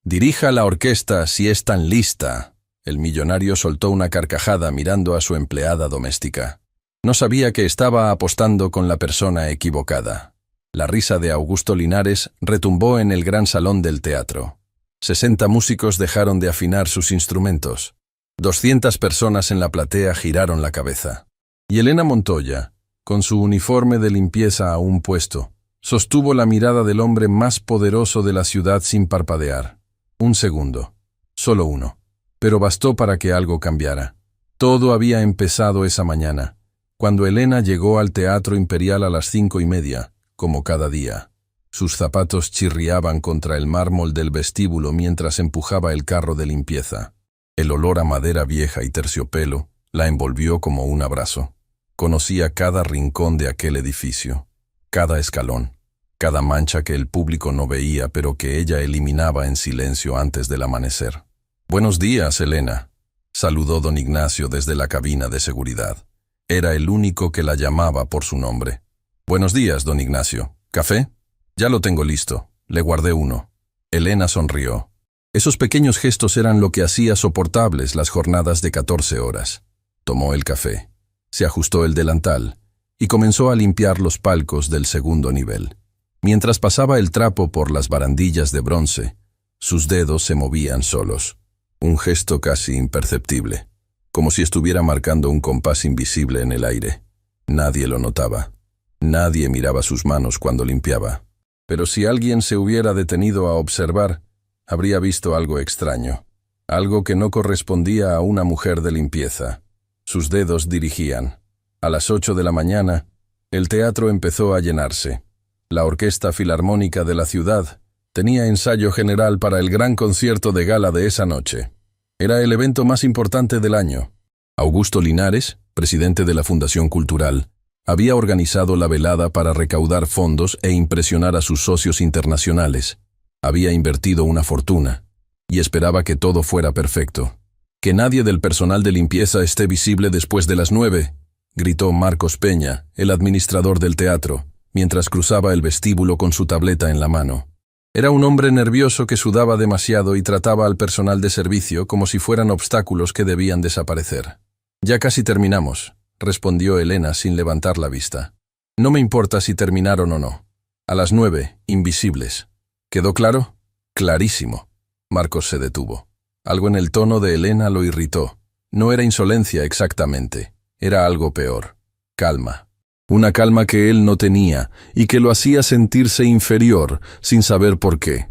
Dirija la orquesta si es tan lista. El millonario soltó una carcajada mirando a su empleada doméstica. No sabía que estaba apostando con la persona equivocada. La risa de Augusto Linares retumbó en el gran salón del teatro. 60 músicos dejaron de afinar sus instrumentos. 200 personas en la platea giraron la cabeza. Y Elena Montoya, con su uniforme de limpieza aún puesto, sostuvo la mirada del hombre más poderoso de la ciudad sin parpadear. Un segundo. Solo uno. Pero bastó para que algo cambiara. Todo había empezado esa mañana, cuando Elena llegó al Teatro Imperial a las 5:30, como cada día. Sus zapatos chirriaban contra el mármol del vestíbulo mientras empujaba el carro de limpieza. El olor a madera vieja y terciopelo la envolvió como un abrazo. Conocía cada rincón de aquel edificio, cada escalón, cada mancha que el público no veía pero que ella eliminaba en silencio antes del amanecer. «Buenos días, Elena», saludó don Ignacio desde la cabina de seguridad. Era el único que la llamaba por su nombre. «Buenos días, don Ignacio. ¿Café?» «Ya lo tengo listo. Le guardé uno». Elena sonrió. Esos pequeños gestos eran lo que hacía soportables las jornadas de 14 horas. Tomó el café, se ajustó el delantal y comenzó a limpiar los palcos del segundo nivel. Mientras pasaba el trapo por las barandillas de bronce, sus dedos se movían solos. Un gesto casi imperceptible, como si estuviera marcando un compás invisible en el aire. Nadie lo notaba. Nadie miraba sus manos cuando limpiaba. Pero si alguien se hubiera detenido a observar, habría visto algo extraño. Algo que no correspondía a una mujer de limpieza. Sus dedos dirigían. A las 8 de la mañana, el teatro empezó a llenarse. La Orquesta Filarmónica de la ciudad tenía ensayo general para el gran concierto de gala de esa noche. Era el evento más importante del año. Augusto Linares, presidente de la Fundación Cultural, había organizado la velada para recaudar fondos e impresionar a sus socios internacionales. Había invertido una fortuna y esperaba que todo fuera perfecto. «Que nadie del personal de limpieza esté visible después de las 9», gritó Marcos Peña, el administrador del teatro, mientras cruzaba el vestíbulo con su tableta en la mano. Era un hombre nervioso que sudaba demasiado y trataba al personal de servicio como si fueran obstáculos que debían desaparecer. «Ya casi terminamos», respondió Elena sin levantar la vista. «No me importa si terminaron o no. A las 9, invisibles». «¿Quedó claro?» «Clarísimo». Marcos se detuvo. Algo en el tono de Elena lo irritó. No era insolencia exactamente. Era algo peor. Calma. Una calma que él no tenía y que lo hacía sentirse inferior sin saber por qué.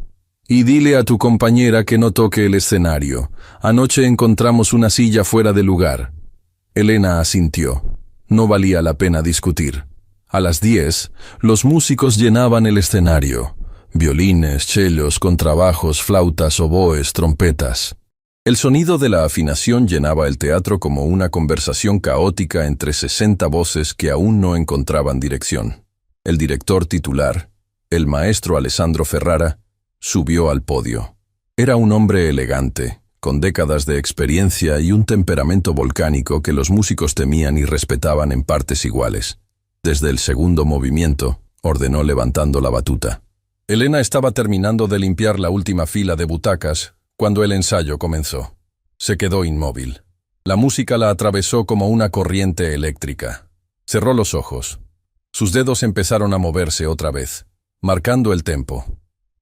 «Y dile a tu compañera que no toque el escenario. Anoche encontramos una silla fuera de lugar». Elena asintió. No valía la pena discutir. A las 10, los músicos llenaban el escenario. Violines, chelos, contrabajos, flautas, oboes, trompetas. El sonido de la afinación llenaba el teatro como una conversación caótica entre 60 voces que aún no encontraban dirección. El director titular, el maestro Alessandro Ferrara, subió al podio. Era un hombre elegante, con décadas de experiencia y un temperamento volcánico que los músicos temían y respetaban en partes iguales. Desde el segundo movimiento, ordenó levantando la batuta. Elena estaba terminando de limpiar la última fila de butacas cuando el ensayo comenzó. Se quedó inmóvil. La música la atravesó como una corriente eléctrica. Cerró los ojos. Sus dedos empezaron a moverse otra vez, marcando el tempo,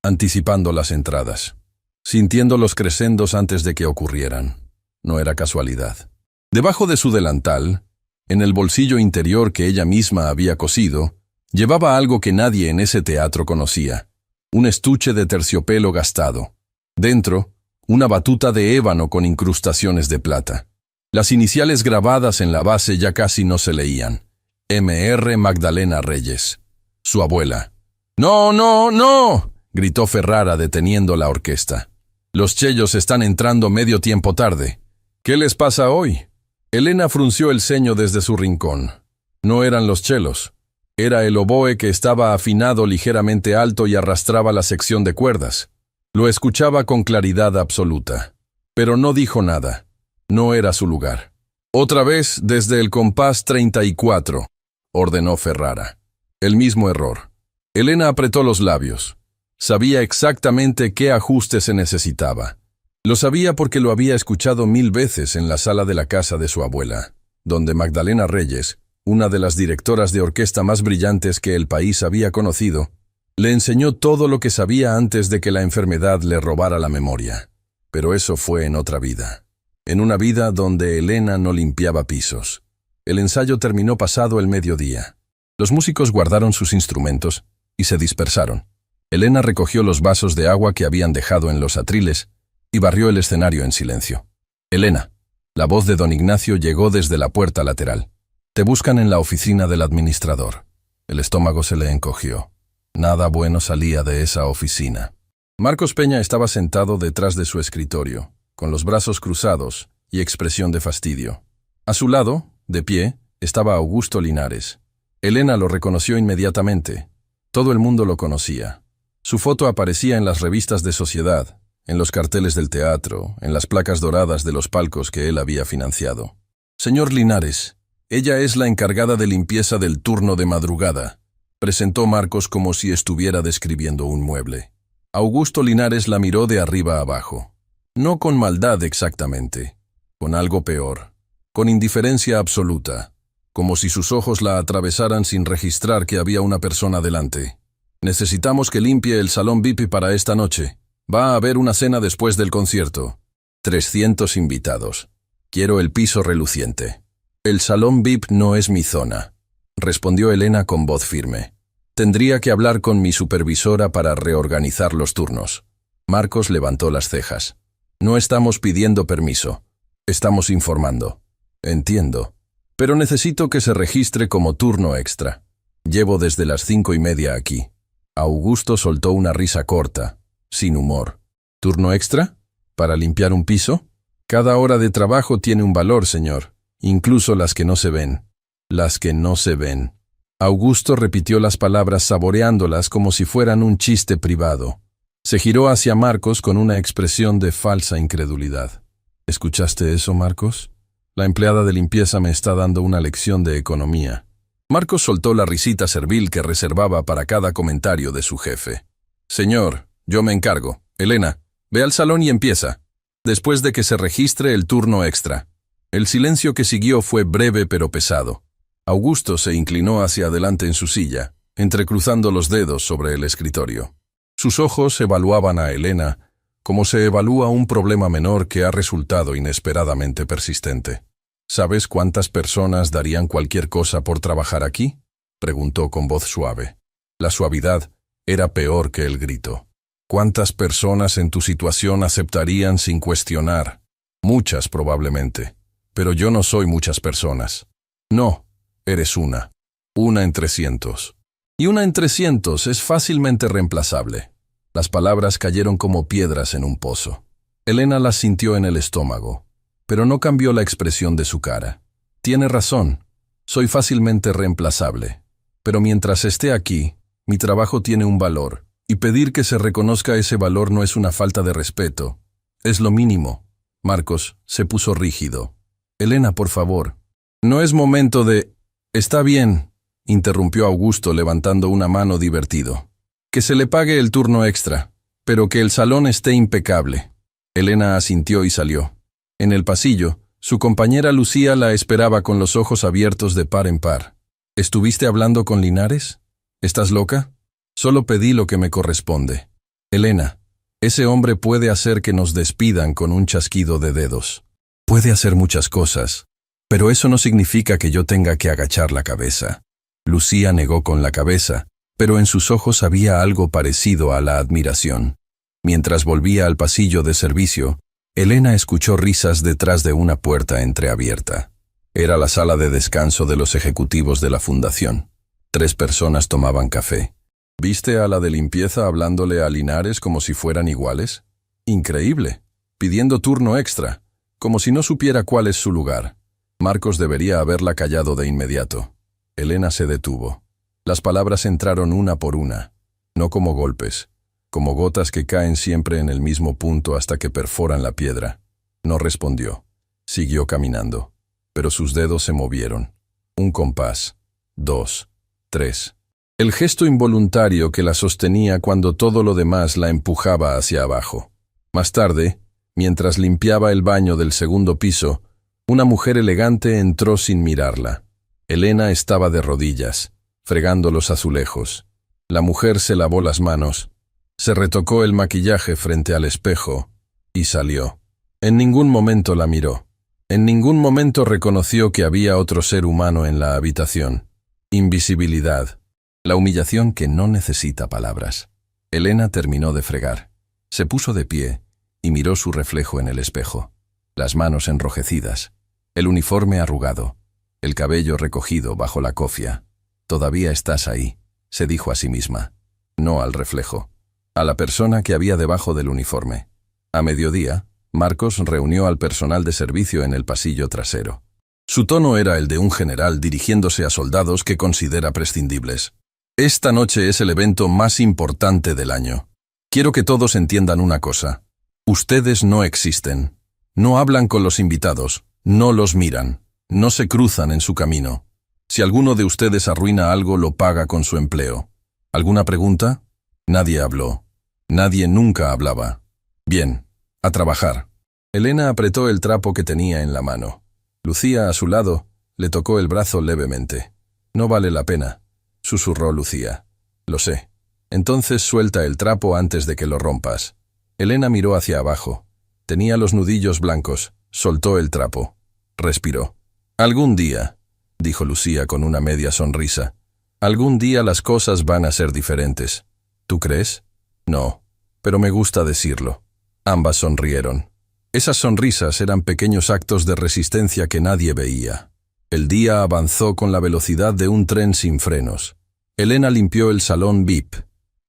anticipando las entradas, sintiendo los crescendos antes de que ocurrieran. No era casualidad. Debajo de su delantal, en el bolsillo interior que ella misma había cosido, llevaba algo que nadie en ese teatro conocía. Un estuche de terciopelo gastado. Dentro, una batuta de ébano con incrustaciones de plata. Las iniciales grabadas en la base ya casi no se leían. M.R. Magdalena Reyes. Su abuela. «¡No, no, no!», gritó Ferrara deteniendo la orquesta. «Los chellos están entrando medio tiempo tarde. ¿Qué les pasa hoy?». Elena frunció el ceño desde su rincón. No eran los chelos. Era el oboe que estaba afinado ligeramente alto y arrastraba la sección de cuerdas. Lo escuchaba con claridad absoluta. Pero no dijo nada. No era su lugar. «Otra vez desde el compás 34», ordenó Ferrara. El mismo error. Elena apretó los labios. Sabía exactamente qué ajuste se necesitaba. Lo sabía porque lo había escuchado 1000 veces en la sala de la casa de su abuela, donde Magdalena Reyes, una de las directoras de orquesta más brillantes que el país había conocido, le enseñó todo lo que sabía antes de que la enfermedad le robara la memoria. Pero eso fue en otra vida. En una vida donde Elena no limpiaba pisos. El ensayo terminó pasado el mediodía. Los músicos guardaron sus instrumentos y se dispersaron. Elena recogió los vasos de agua que habían dejado en los atriles y barrió el escenario en silencio. «Elena», la voz de don Ignacio llegó desde la puerta lateral. «Te buscan en la oficina del administrador». El estómago se le encogió. Nada bueno salía de esa oficina. Marcos Peña estaba sentado detrás de su escritorio, con los brazos cruzados y expresión de fastidio. A su lado, de pie, estaba Augusto Linares. Elena lo reconoció inmediatamente. Todo el mundo lo conocía. Su foto aparecía en las revistas de sociedad, en los carteles del teatro, en las placas doradas de los palcos que él había financiado. «Señor Linares, ella es la encargada de limpieza del turno de madrugada», presentó Marcos como si estuviera describiendo un mueble. Augusto Linares la miró de arriba abajo. No con maldad exactamente, con algo peor, con indiferencia absoluta, como si sus ojos la atravesaran sin registrar que había una persona delante. «Necesitamos que limpie el salón VIP para esta noche. Va a haber una cena después del concierto. 300 invitados. Quiero el piso reluciente». «El salón VIP no es mi zona», respondió Elena con voz firme. «Tendría que hablar con mi supervisora para reorganizar los turnos». Marcos levantó las cejas. «No estamos pidiendo permiso. Estamos informando». «Entiendo. Pero necesito que se registre como turno extra. Llevo desde las 5:30 aquí». Augusto soltó una risa corta, sin humor. «¿Turno extra? ¿Para limpiar un piso? Cada hora de trabajo tiene un valor, señor, incluso las que no se ven». «Las que no se ven». Augusto repitió las palabras saboreándolas como si fueran un chiste privado. Se giró hacia Marcos con una expresión de falsa incredulidad. «¿Escuchaste eso, Marcos? La empleada de limpieza me está dando una lección de economía». Marcos soltó la risita servil que reservaba para cada comentario de su jefe. «Señor, yo me encargo. Elena, ve al salón y empieza. Después de que se registre el turno extra». El silencio que siguió fue breve pero pesado. Augusto se inclinó hacia adelante en su silla, entrecruzando los dedos sobre el escritorio. Sus ojos evaluaban a Elena como se evalúa un problema menor que ha resultado inesperadamente persistente. «¿Sabes cuántas personas darían cualquier cosa por trabajar aquí?», preguntó con voz suave. La suavidad era peor que el grito. «¿Cuántas personas en tu situación aceptarían sin cuestionar?» «Muchas, probablemente. Pero yo no soy muchas personas». «No, eres una. Una en 300. Y una en 300 es fácilmente reemplazable». Las palabras cayeron como piedras en un pozo. Elena las sintió en el estómago, pero no cambió la expresión de su cara. «Tiene razón. Soy fácilmente reemplazable. Pero mientras esté aquí, mi trabajo tiene un valor, y pedir que se reconozca ese valor no es una falta de respeto. Es lo mínimo». Marcos se puso rígido. «Elena, por favor». «No es momento de...» «Está bien», interrumpió Augusto levantando una mano divertido. «Que se le pague el turno extra, pero que el salón esté impecable». Elena asintió y salió. En el pasillo, su compañera Lucía la esperaba con los ojos abiertos de par en par. «¿Estuviste hablando con Linares? ¿Estás loca? Solo pedí lo que me corresponde». «Elena, ese hombre puede hacer que nos despidan con un chasquido de dedos. Puede hacer muchas cosas, pero eso no significa que yo tenga que agachar la cabeza». Lucía negó con la cabeza, pero en sus ojos había algo parecido a la admiración. Mientras volvía al pasillo de servicio, Elena escuchó risas detrás de una puerta entreabierta. Era la sala de descanso de los ejecutivos de la fundación. 3 personas tomaban café. ¿Viste a la de limpieza hablándole a Linares como si fueran iguales? Increíble. Pidiendo turno extra, como si no supiera cuál es su lugar. Marcos debería haberla callado de inmediato. Elena se detuvo. Las palabras entraron una por una, no como golpes, como gotas que caen siempre en el mismo punto hasta que perforan la piedra. No respondió. Siguió caminando, pero sus dedos se movieron. 1 compás, 2, 3. El gesto involuntario que la sostenía cuando todo lo demás la empujaba hacia abajo. Más tarde, mientras limpiaba el baño del segundo piso, una mujer elegante entró sin mirarla. Elena estaba de rodillas, fregando los azulejos. La mujer se lavó las manos, se retocó el maquillaje frente al espejo y salió. En ningún momento la miró. En ningún momento reconoció que había otro ser humano en la habitación. Invisibilidad. La humillación que no necesita palabras. Elena terminó de fregar. Se puso de pie y miró su reflejo en el espejo. Las manos enrojecidas, el uniforme arrugado, el cabello recogido bajo la cofia. «Todavía estás ahí», se dijo a sí misma. No al reflejo, a la persona que había debajo del uniforme. A mediodía, Marcos reunió al personal de servicio en el pasillo trasero. Su tono era el de un general dirigiéndose a soldados que considera prescindibles. «Esta noche es el evento más importante del año. Quiero que todos entiendan una cosa. Ustedes no existen. No hablan con los invitados, no los miran, no se cruzan en su camino. Si alguno de ustedes arruina algo, lo paga con su empleo. ¿Alguna pregunta?» Nadie habló. Nadie nunca hablaba. «Bien, a trabajar». Elena apretó el trapo que tenía en la mano. Lucía, a su lado, le tocó el brazo levemente. «No vale la pena», susurró Lucía. «Lo sé. Entonces suelta el trapo antes de que lo rompas». Elena miró hacia abajo. Tenía los nudillos blancos. Soltó el trapo. Respiró. «Algún día», dijo Lucía con una media sonrisa. «Algún día las cosas van a ser diferentes. ¿Tú crees?» «No, pero me gusta decirlo». Ambas sonrieron. Esas sonrisas eran pequeños actos de resistencia que nadie veía. El día avanzó con la velocidad de un tren sin frenos. Elena limpió el salón VIP,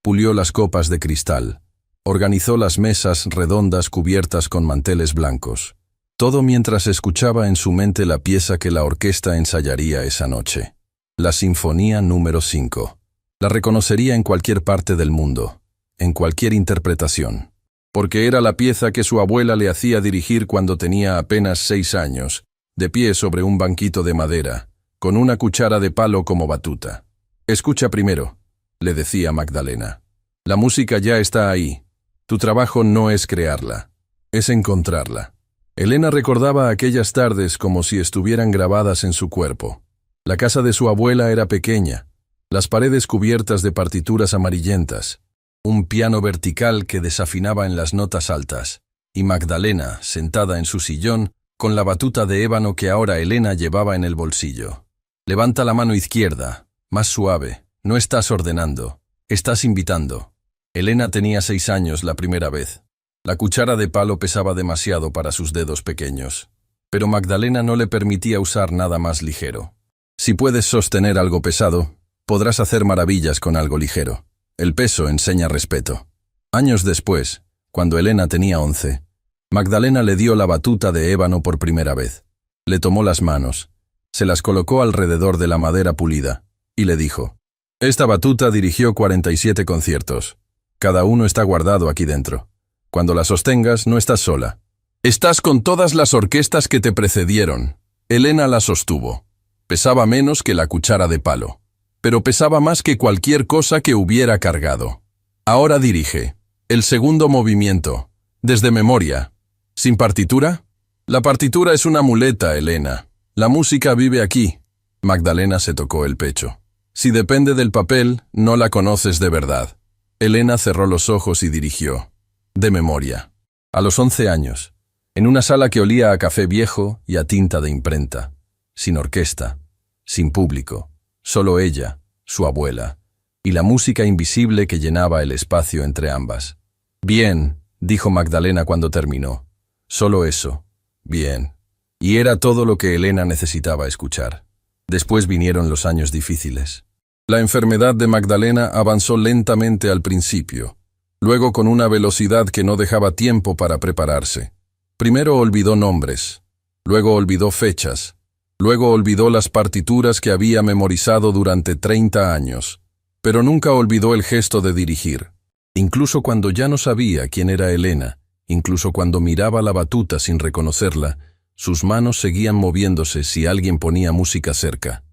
pulió las copas de cristal, organizó las mesas redondas cubiertas con manteles blancos. Todo mientras escuchaba en su mente la pieza que la orquesta ensayaría esa noche. La Sinfonía número 5. La reconocería en cualquier parte del mundo, en cualquier interpretación. Porque era la pieza que su abuela le hacía dirigir cuando tenía apenas 6 años, de pie sobre un banquito de madera, con una cuchara de palo como batuta. «Escucha primero», le decía Magdalena. «La música ya está ahí. Tu trabajo no es crearla, es encontrarla». Elena recordaba aquellas tardes como si estuvieran grabadas en su cuerpo. La casa de su abuela era pequeña, las paredes cubiertas de partituras amarillentas, un piano vertical que desafinaba en las notas altas, y Magdalena, sentada en su sillón, con la batuta de ébano que ahora Elena llevaba en el bolsillo. «Levanta la mano izquierda, más suave, no estás ordenando, estás invitando». Elena tenía 6 años la primera vez. La cuchara de palo pesaba demasiado para sus dedos pequeños, pero Magdalena no le permitía usar nada más ligero. «Si puedes sostener algo pesado, podrás hacer maravillas con algo ligero. El peso enseña respeto». Años después, cuando Elena tenía 11, Magdalena le dio la batuta de ébano por primera vez. Le tomó las manos, se las colocó alrededor de la madera pulida, y le dijo: «Esta batuta dirigió 47 conciertos. Cada uno está guardado aquí dentro. Cuando la sostengas, no estás sola. Estás con todas las orquestas que te precedieron». Elena la sostuvo. Pesaba menos que la cuchara de palo, pero pesaba más que cualquier cosa que hubiera cargado. «Ahora dirige. El segundo movimiento. Desde memoria. ¿Sin partitura?» «La partitura es una muleta, Elena. La música vive aquí». Magdalena se tocó el pecho. «Si depende del papel, no la conoces de verdad». Elena cerró los ojos y dirigió. De memoria. A los 11 años, en una sala que olía a café viejo y a tinta de imprenta. Sin orquesta, sin público, solo ella, su abuela, y la música invisible que llenaba el espacio entre ambas. «Bien», dijo Magdalena cuando terminó. Solo eso. Bien. Y era todo lo que Elena necesitaba escuchar. Después vinieron los años difíciles. La enfermedad de Magdalena avanzó lentamente al principio, luego con una velocidad que no dejaba tiempo para prepararse. Primero olvidó nombres, luego olvidó fechas, luego olvidó las partituras que había memorizado durante 30 años, pero nunca olvidó el gesto de dirigir. Incluso cuando ya no sabía quién era Elena, incluso cuando miraba la batuta sin reconocerla, sus manos seguían moviéndose si alguien ponía música cerca.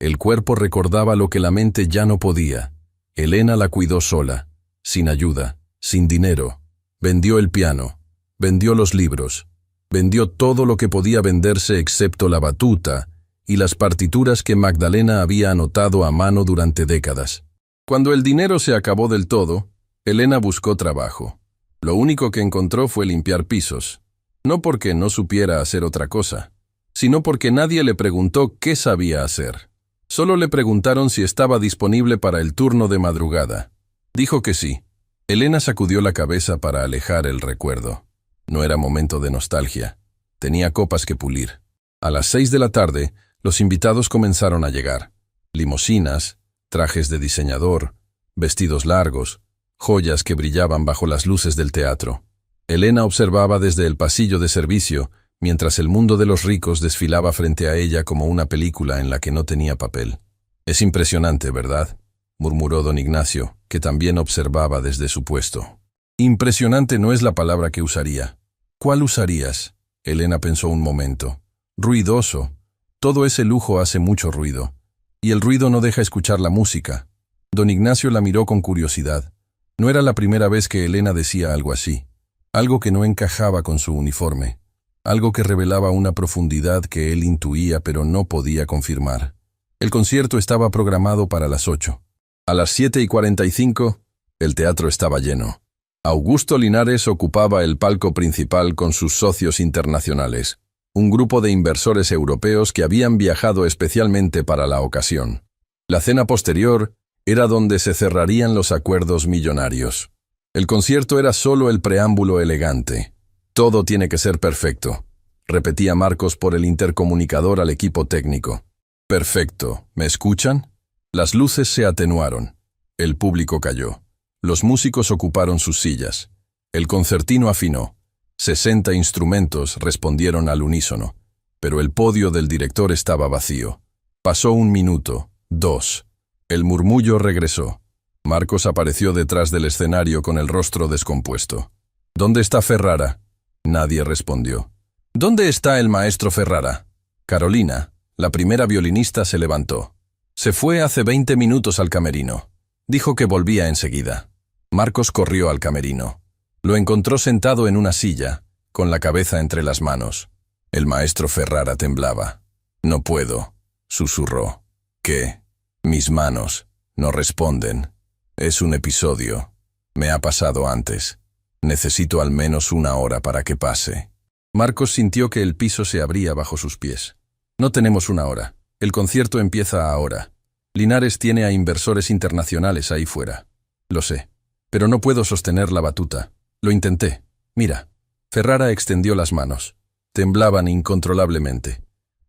El cuerpo recordaba lo que la mente ya no podía. Elena la cuidó sola, sin ayuda, sin dinero. Vendió el piano, vendió los libros, vendió todo lo que podía venderse excepto la batuta y las partituras que Magdalena había anotado a mano durante décadas. Cuando el dinero se acabó del todo, Elena buscó trabajo. Lo único que encontró fue limpiar pisos, no porque no supiera hacer otra cosa, sino porque nadie le preguntó qué sabía hacer. Solo le preguntaron si estaba disponible para el turno de madrugada. Dijo que sí. Elena sacudió la cabeza para alejar el recuerdo. No era momento de nostalgia. Tenía copas que pulir. A las 6 de la tarde, los invitados comenzaron a llegar. Limusinas, trajes de diseñador, vestidos largos, joyas que brillaban bajo las luces del teatro. Elena observaba desde el pasillo de servicio, mientras el mundo de los ricos desfilaba frente a ella como una película en la que no tenía papel. «Es impresionante, ¿verdad?», murmuró don Ignacio, que también observaba desde su puesto. «Impresionante no es la palabra que usaría». «¿Cuál usarías?», Elena pensó un momento. «Ruidoso. Todo ese lujo hace mucho ruido. Y el ruido no deja escuchar la música». Don Ignacio la miró con curiosidad. No era la primera vez que Elena decía algo así. Algo que no encajaba con su uniforme. Algo que revelaba una profundidad que él intuía pero no podía confirmar. El concierto estaba programado para las 8. A las 7:45, el teatro estaba lleno. Augusto Linares ocupaba el palco principal con sus socios internacionales, un grupo de inversores europeos que habían viajado especialmente para la ocasión. La cena posterior era donde se cerrarían los acuerdos millonarios. El concierto era solo el preámbulo elegante. «Todo tiene que ser perfecto», repetía Marcos por el intercomunicador al equipo técnico. «Perfecto. ¿Me escuchan?». Las luces se atenuaron. El público calló. Los músicos ocuparon sus sillas. El concertino afinó. 60 instrumentos respondieron al unísono. Pero el podio del director estaba vacío. Pasó 1 minuto, 2. El murmullo regresó. Marcos apareció detrás del escenario con el rostro descompuesto. «¿Dónde está Ferrara?». Nadie respondió. «¿Dónde está el maestro Ferrara?». Carolina, la primera violinista, se levantó. «Se fue hace 20 minutos al camerino. Dijo que volvía enseguida». Marcos corrió al camerino. Lo encontró sentado en una silla, con la cabeza entre las manos. El maestro Ferrara temblaba. «No puedo», susurró. «¿Qué?». «Mis manos no responden. Es un episodio. Me ha pasado antes. Necesito al menos 1 hora para que pase». Marcos sintió que el piso se abría bajo sus pies. «No tenemos 1 hora. El concierto empieza ahora. Linares tiene a inversores internacionales ahí fuera. Lo sé. Pero no puedo sostener la batuta. Lo intenté. Mira». Ferrara extendió las manos. Temblaban incontrolablemente.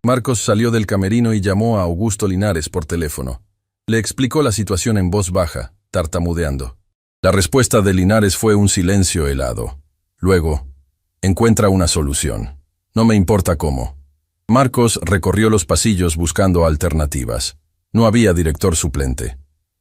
Marcos salió del camerino y llamó a Augusto Linares por teléfono. Le explicó la situación en voz baja, tartamudeando. La respuesta de Linares fue un silencio helado. Luego, «Encuentra una solución. No me importa cómo». Marcos recorrió los pasillos buscando alternativas. No había director suplente.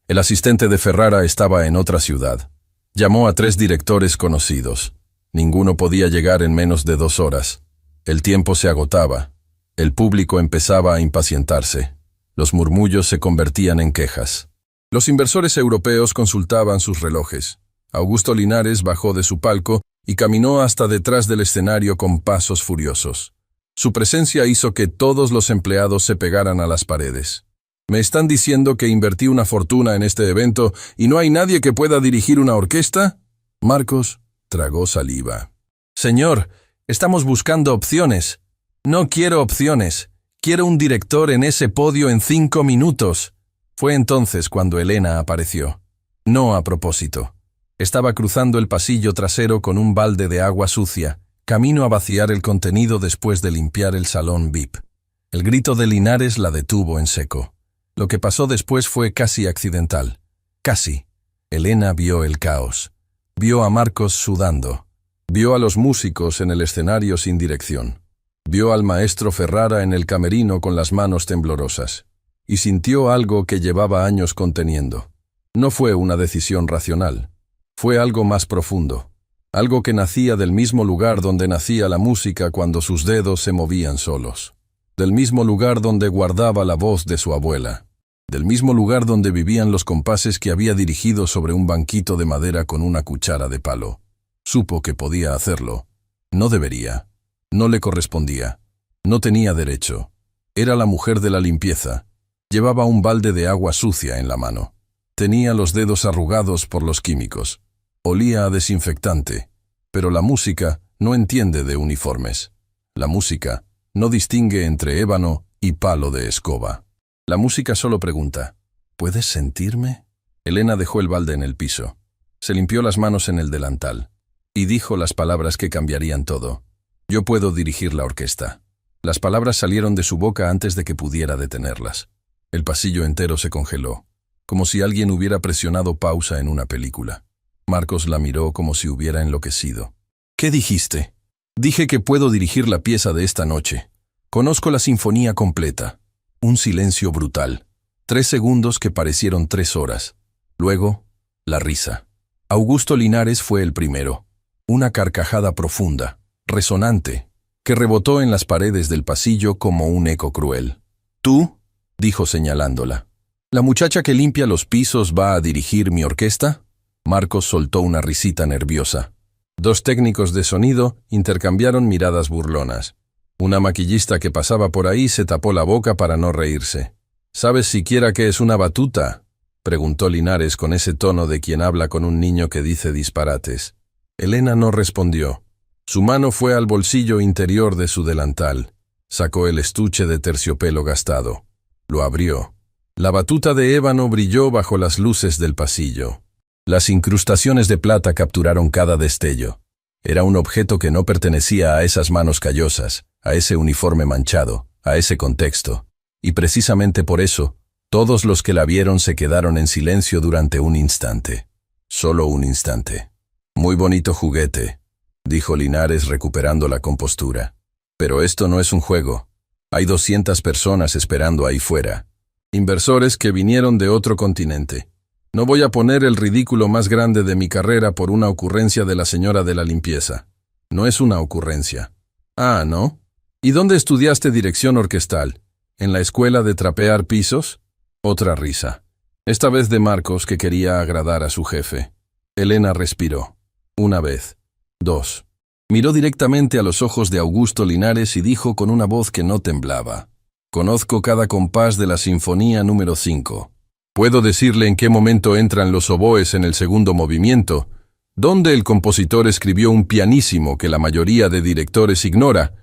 El asistente de Ferrara estaba en otra ciudad. Llamó a 3 directores conocidos. Ninguno podía llegar en menos de 2 horas. El tiempo se agotaba. El público empezaba a impacientarse. Los murmullos se convertían en quejas. Los inversores europeos consultaban sus relojes. Augusto Linares bajó de su palco y caminó hasta detrás del escenario con pasos furiosos. Su presencia hizo que todos los empleados se pegaran a las paredes. «¿Me están diciendo que invertí una fortuna en este evento y no hay nadie que pueda dirigir una orquesta?». Marcos tragó saliva. «Señor, estamos buscando opciones». «No quiero opciones. Quiero un director en ese podio en 5 minutos». Fue entonces cuando Elena apareció. No a propósito. Estaba cruzando el pasillo trasero con un balde de agua sucia, camino a vaciar el contenido después de limpiar el salón VIP. El grito de Linares la detuvo en seco. Lo que pasó después fue casi accidental. Casi. Elena vio el caos. Vio a Marcos sudando. Vio a los músicos en el escenario sin dirección. Vio al maestro Ferrara en el camerino con las manos temblorosas. Y sintió algo que llevaba años conteniendo. No fue una decisión racional. Fue algo más profundo. Algo que nacía del mismo lugar donde nacía la música cuando sus dedos se movían solos. del mismo lugar donde guardaba la voz de su abuela, del mismo lugar donde vivían los compases que había dirigido sobre un banquito de madera con una cuchara de palo. Supo que podía hacerlo. No debería. No le correspondía. No tenía derecho. Era la mujer de la limpieza. Llevaba un balde de agua sucia en la mano. Tenía los dedos arrugados por los químicos. Olía a desinfectante. Pero la música no entiende de uniformes. La música no distingue entre ébano y palo de escoba. La música solo pregunta, ¿puedes sentirme? Elena dejó el balde en el piso. Se limpió las manos en el delantal. Y dijo las palabras que cambiarían todo. Yo puedo dirigir la orquesta. Las palabras salieron de su boca antes de que pudiera detenerlas. El pasillo entero se congeló, como si alguien hubiera presionado pausa en una película. Marcos la miró como si hubiera enloquecido. ¿Qué dijiste? Dije que puedo dirigir la pieza de esta noche. Conozco la sinfonía completa. Un silencio brutal. 3 segundos que parecieron 3 horas. Luego, la risa. Augusto Linares fue el primero. Una carcajada profunda, resonante, que rebotó en las paredes del pasillo como un eco cruel. ¿Tú? Dijo señalándola. ¿La muchacha que limpia los pisos va a dirigir mi orquesta? Marcos soltó una risita nerviosa. 2 técnicos de sonido intercambiaron miradas burlonas. Una maquillista que pasaba por ahí se tapó la boca para no reírse. ¿Sabes siquiera qué es una batuta? Preguntó Linares con ese tono de quien habla con un niño que dice disparates. Elena no respondió. Su mano fue al bolsillo interior de su delantal. Sacó el estuche de terciopelo gastado. Lo abrió. La batuta de ébano brilló bajo las luces del pasillo. Las incrustaciones de plata capturaron cada destello. Era un objeto que no pertenecía a esas manos callosas, a ese uniforme manchado, a ese contexto. Y precisamente por eso, todos los que la vieron se quedaron en silencio durante un instante. Solo un instante. Muy bonito juguete, dijo Linares recuperando la compostura. Pero esto no es un juego. Hay 200 personas esperando ahí fuera. Inversores que vinieron de otro continente. No voy a poner el ridículo más grande de mi carrera por una ocurrencia de la señora de la limpieza. No es una ocurrencia. Ah, ¿no? ¿Y dónde estudiaste dirección orquestal? ¿En la escuela de trapear pisos? Otra risa. Esta vez de Marcos, que quería agradar a su jefe. Elena respiró. 1 vez. 2. Miró directamente a los ojos de Augusto Linares y dijo con una voz que no temblaba. Conozco cada compás de la sinfonía número 5. Puedo decirle en qué momento entran los oboes en el segundo movimiento, dónde el compositor escribió un pianísimo que la mayoría de directores ignora,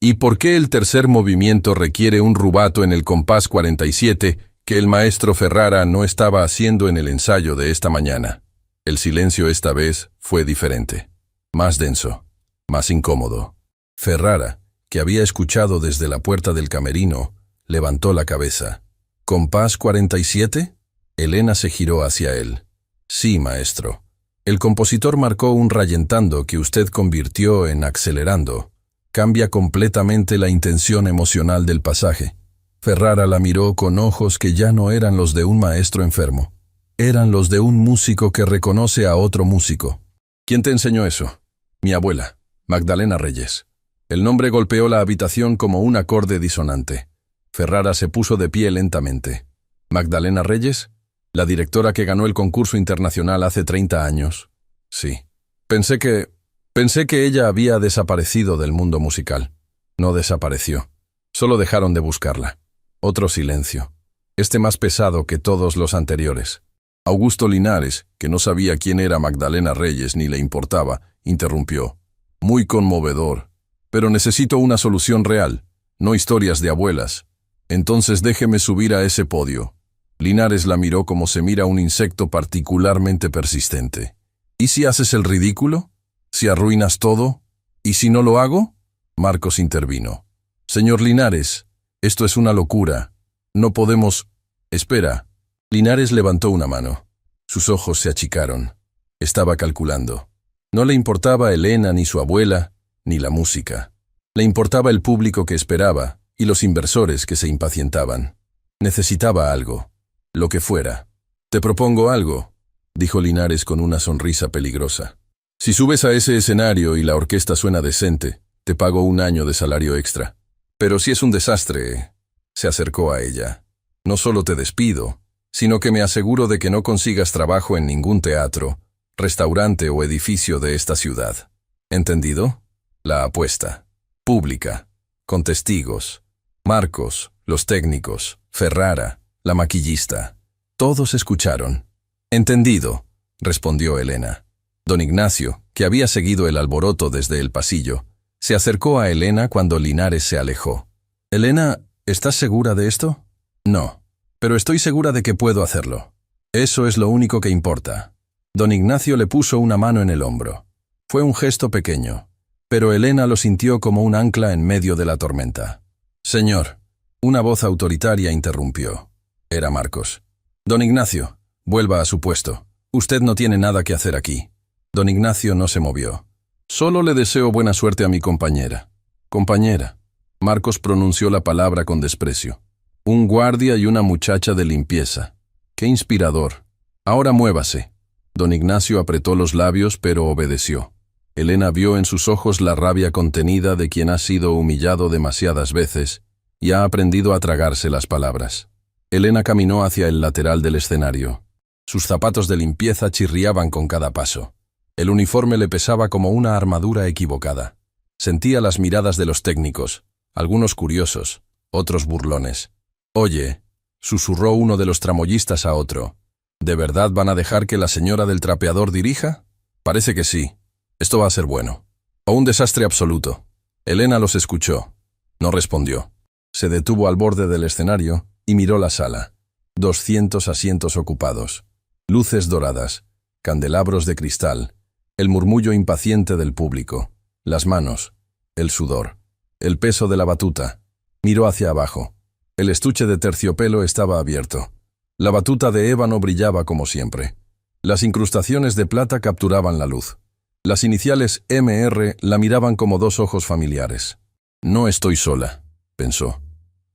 y por qué el tercer movimiento requiere un rubato en el compás 47 que el maestro Ferrara no estaba haciendo en el ensayo de esta mañana. El silencio esta vez fue diferente, más denso, más incómodo. Ferrara, que había escuchado desde la puerta del camerino, levantó la cabeza. ¿Compás 47? Elena se giró hacia él. Sí, maestro. El compositor marcó un rallentando que usted convirtió en acelerando. Cambia completamente la intención emocional del pasaje. Ferrara la miró con ojos que ya no eran los de un maestro enfermo. Eran los de un músico que reconoce a otro músico. ¿Quién te enseñó eso? Mi abuela, Magdalena Reyes. El nombre golpeó la habitación como un acorde disonante. Ferrara se puso de pie lentamente. ¿Magdalena Reyes? La directora que ganó el concurso internacional hace 30 años. Sí. Pensé que ella había desaparecido del mundo musical. No desapareció. Solo dejaron de buscarla. Otro silencio. Este más pesado que todos los anteriores. Augusto Linares, que no sabía quién era Magdalena Reyes ni le importaba, interrumpió. Muy conmovedor. Pero necesito una solución real, no historias de abuelas. Entonces déjeme subir a ese podio. Linares la miró como se mira un insecto particularmente persistente. ¿Y si haces el ridículo? ¿Si arruinas todo? ¿Y si no lo hago? Marcos intervino. Señor Linares, esto es una locura. No podemos... Espera. Linares levantó una mano. Sus ojos se achicaron. Estaba calculando. No le importaba Elena ni su abuela, ni la música. Le importaba el público que esperaba y los inversores que se impacientaban. Necesitaba algo. Lo que fuera. Te propongo algo, dijo Linares con una sonrisa peligrosa. Si subes a ese escenario y la orquesta suena decente, te pago 1 año de salario extra. Pero si es un desastre, se acercó a ella. No solo te despido, sino que me aseguro de que no consigas trabajo en ningún teatro, restaurante o edificio de esta ciudad. ¿Entendido? La apuesta. Pública. Con testigos. Marcos, los técnicos, Ferrara, la maquillista. Todos escucharon. «Entendido», respondió Elena. Don Ignacio, que había seguido el alboroto desde el pasillo, se acercó a Elena cuando Linares se alejó. «Elena, ¿estás segura de esto?» «No, pero estoy segura de que puedo hacerlo. Eso es lo único que importa». Don Ignacio le puso una mano en el hombro. Fue un gesto pequeño, pero Elena lo sintió como un ancla en medio de la tormenta. «Señor», una voz autoritaria interrumpió. Era Marcos. «Don Ignacio, vuelva a su puesto. Usted no tiene nada que hacer aquí». Don Ignacio no se movió. «Solo le deseo buena suerte a mi compañera». «Compañera». Marcos pronunció la palabra con desprecio. «Un guardia y una muchacha de limpieza. ¡Qué inspirador! Ahora muévase». Don Ignacio apretó los labios, pero obedeció. Elena vio en sus ojos la rabia contenida de quien ha sido humillado demasiadas veces y ha aprendido a tragarse las palabras. Elena caminó hacia el lateral del escenario. Sus zapatos de limpieza chirriaban con cada paso. El uniforme le pesaba como una armadura equivocada. Sentía las miradas de los técnicos, algunos curiosos, otros burlones. «Oye», susurró uno de los tramoyistas a otro, «¿de verdad van a dejar que la señora del trapeador dirija? Parece que sí. Esto va a ser bueno. O un desastre absoluto». Elena los escuchó. No respondió. Se detuvo al borde del escenario y miró la sala. 200 asientos ocupados. Luces doradas. Candelabros de cristal. El murmullo impaciente del público. Las manos. El sudor. El peso de la batuta. Miró hacia abajo. El estuche de terciopelo estaba abierto. La batuta de ébano brillaba como siempre. Las incrustaciones de plata capturaban la luz. Las iniciales MR la miraban como dos ojos familiares. «No estoy sola», pensó.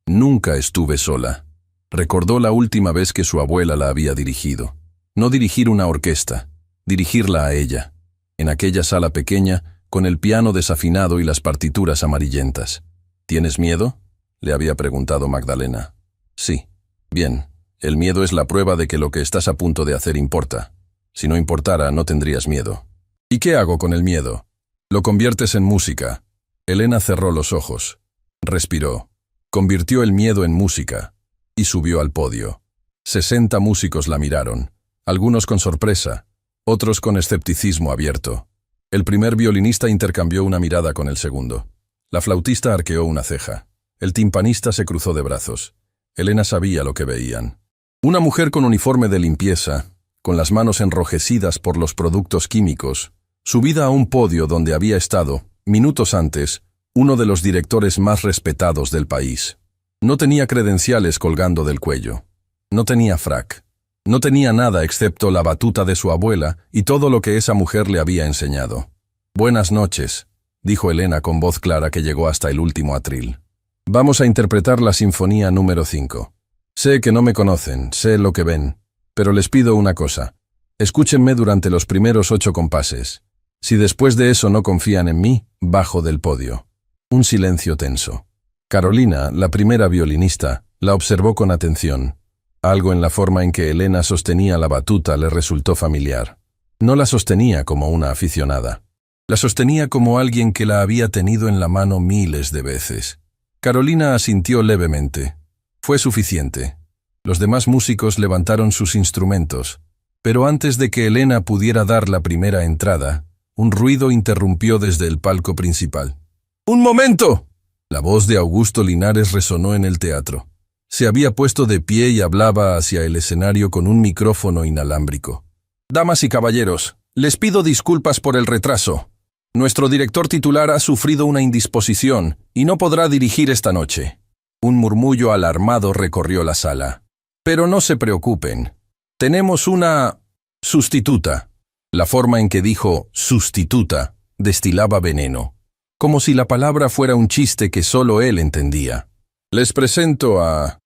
«Nunca estuve sola». Recordó la última vez que su abuela la había dirigido. No dirigir una orquesta, dirigirla a ella. En aquella sala pequeña, con el piano desafinado y las partituras amarillentas. «¿Tienes miedo?», le había preguntado Magdalena. «Sí». «Bien, el miedo es la prueba de que lo que estás a punto de hacer importa. Si no importara, no tendrías miedo». «¿Y qué hago con el miedo?». «Lo conviertes en música». Elena cerró los ojos. Respiró. Convirtió el miedo en música. Y subió al podio. 60 músicos la miraron, algunos con sorpresa, otros con escepticismo abierto. El primer violinista intercambió una mirada con el segundo. La flautista arqueó una ceja. El timpanista se cruzó de brazos. Elena sabía lo que veían. Una mujer con uniforme de limpieza, con las manos enrojecidas por los productos químicos, subida a un podio donde había estado, minutos antes, uno de los directores más respetados del país. No tenía credenciales colgando del cuello. No tenía frac. No tenía nada excepto la batuta de su abuela y todo lo que esa mujer le había enseñado. «Buenas noches», dijo Elena con voz clara que llegó hasta el último atril. «Vamos a interpretar la sinfonía número 5. Sé que no me conocen, sé lo que ven, pero les pido una cosa. Escúchenme durante los primeros 8 compases. Si después de eso no confían en mí, bajo del podio». Un silencio tenso. Carolina, la primera violinista, la observó con atención. Algo en la forma en que Elena sostenía la batuta le resultó familiar. No la sostenía como una aficionada. La sostenía como alguien que la había tenido en la mano miles de veces. Carolina asintió levemente. Fue suficiente. Los demás músicos levantaron sus instrumentos, pero antes de que Elena pudiera dar la primera entrada, un ruido interrumpió desde el palco principal. «¡Un momento!». La voz de Augusto Linares resonó en el teatro. Se había puesto de pie y hablaba hacia el escenario con un micrófono inalámbrico. «Damas y caballeros, les pido disculpas por el retraso. Nuestro director titular ha sufrido una indisposición y no podrá dirigir esta noche». Un murmullo alarmado recorrió la sala. «Pero no se preocupen. Tenemos una sustituta». La forma en que dijo «sustituta» destilaba veneno, como si la palabra fuera un chiste que solo él entendía. «Les presento a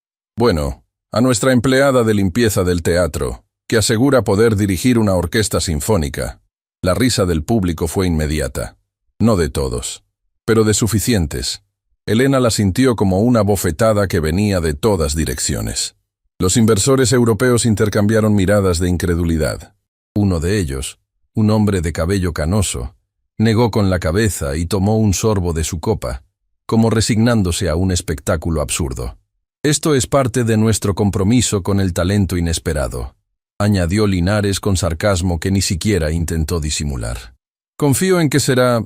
nuestra empleada de limpieza del teatro, que asegura poder dirigir una orquesta sinfónica». La risa del público fue inmediata. No de todos, pero de suficientes. Elena la sintió como una bofetada que venía de todas direcciones. Los inversores europeos intercambiaron miradas de incredulidad. Uno de ellos, un hombre de cabello canoso, negó con la cabeza y tomó un sorbo de su copa, como resignándose a un espectáculo absurdo. «Esto es parte de nuestro compromiso con el talento inesperado», añadió Linares con sarcasmo que ni siquiera intentó disimular. «Confío en que será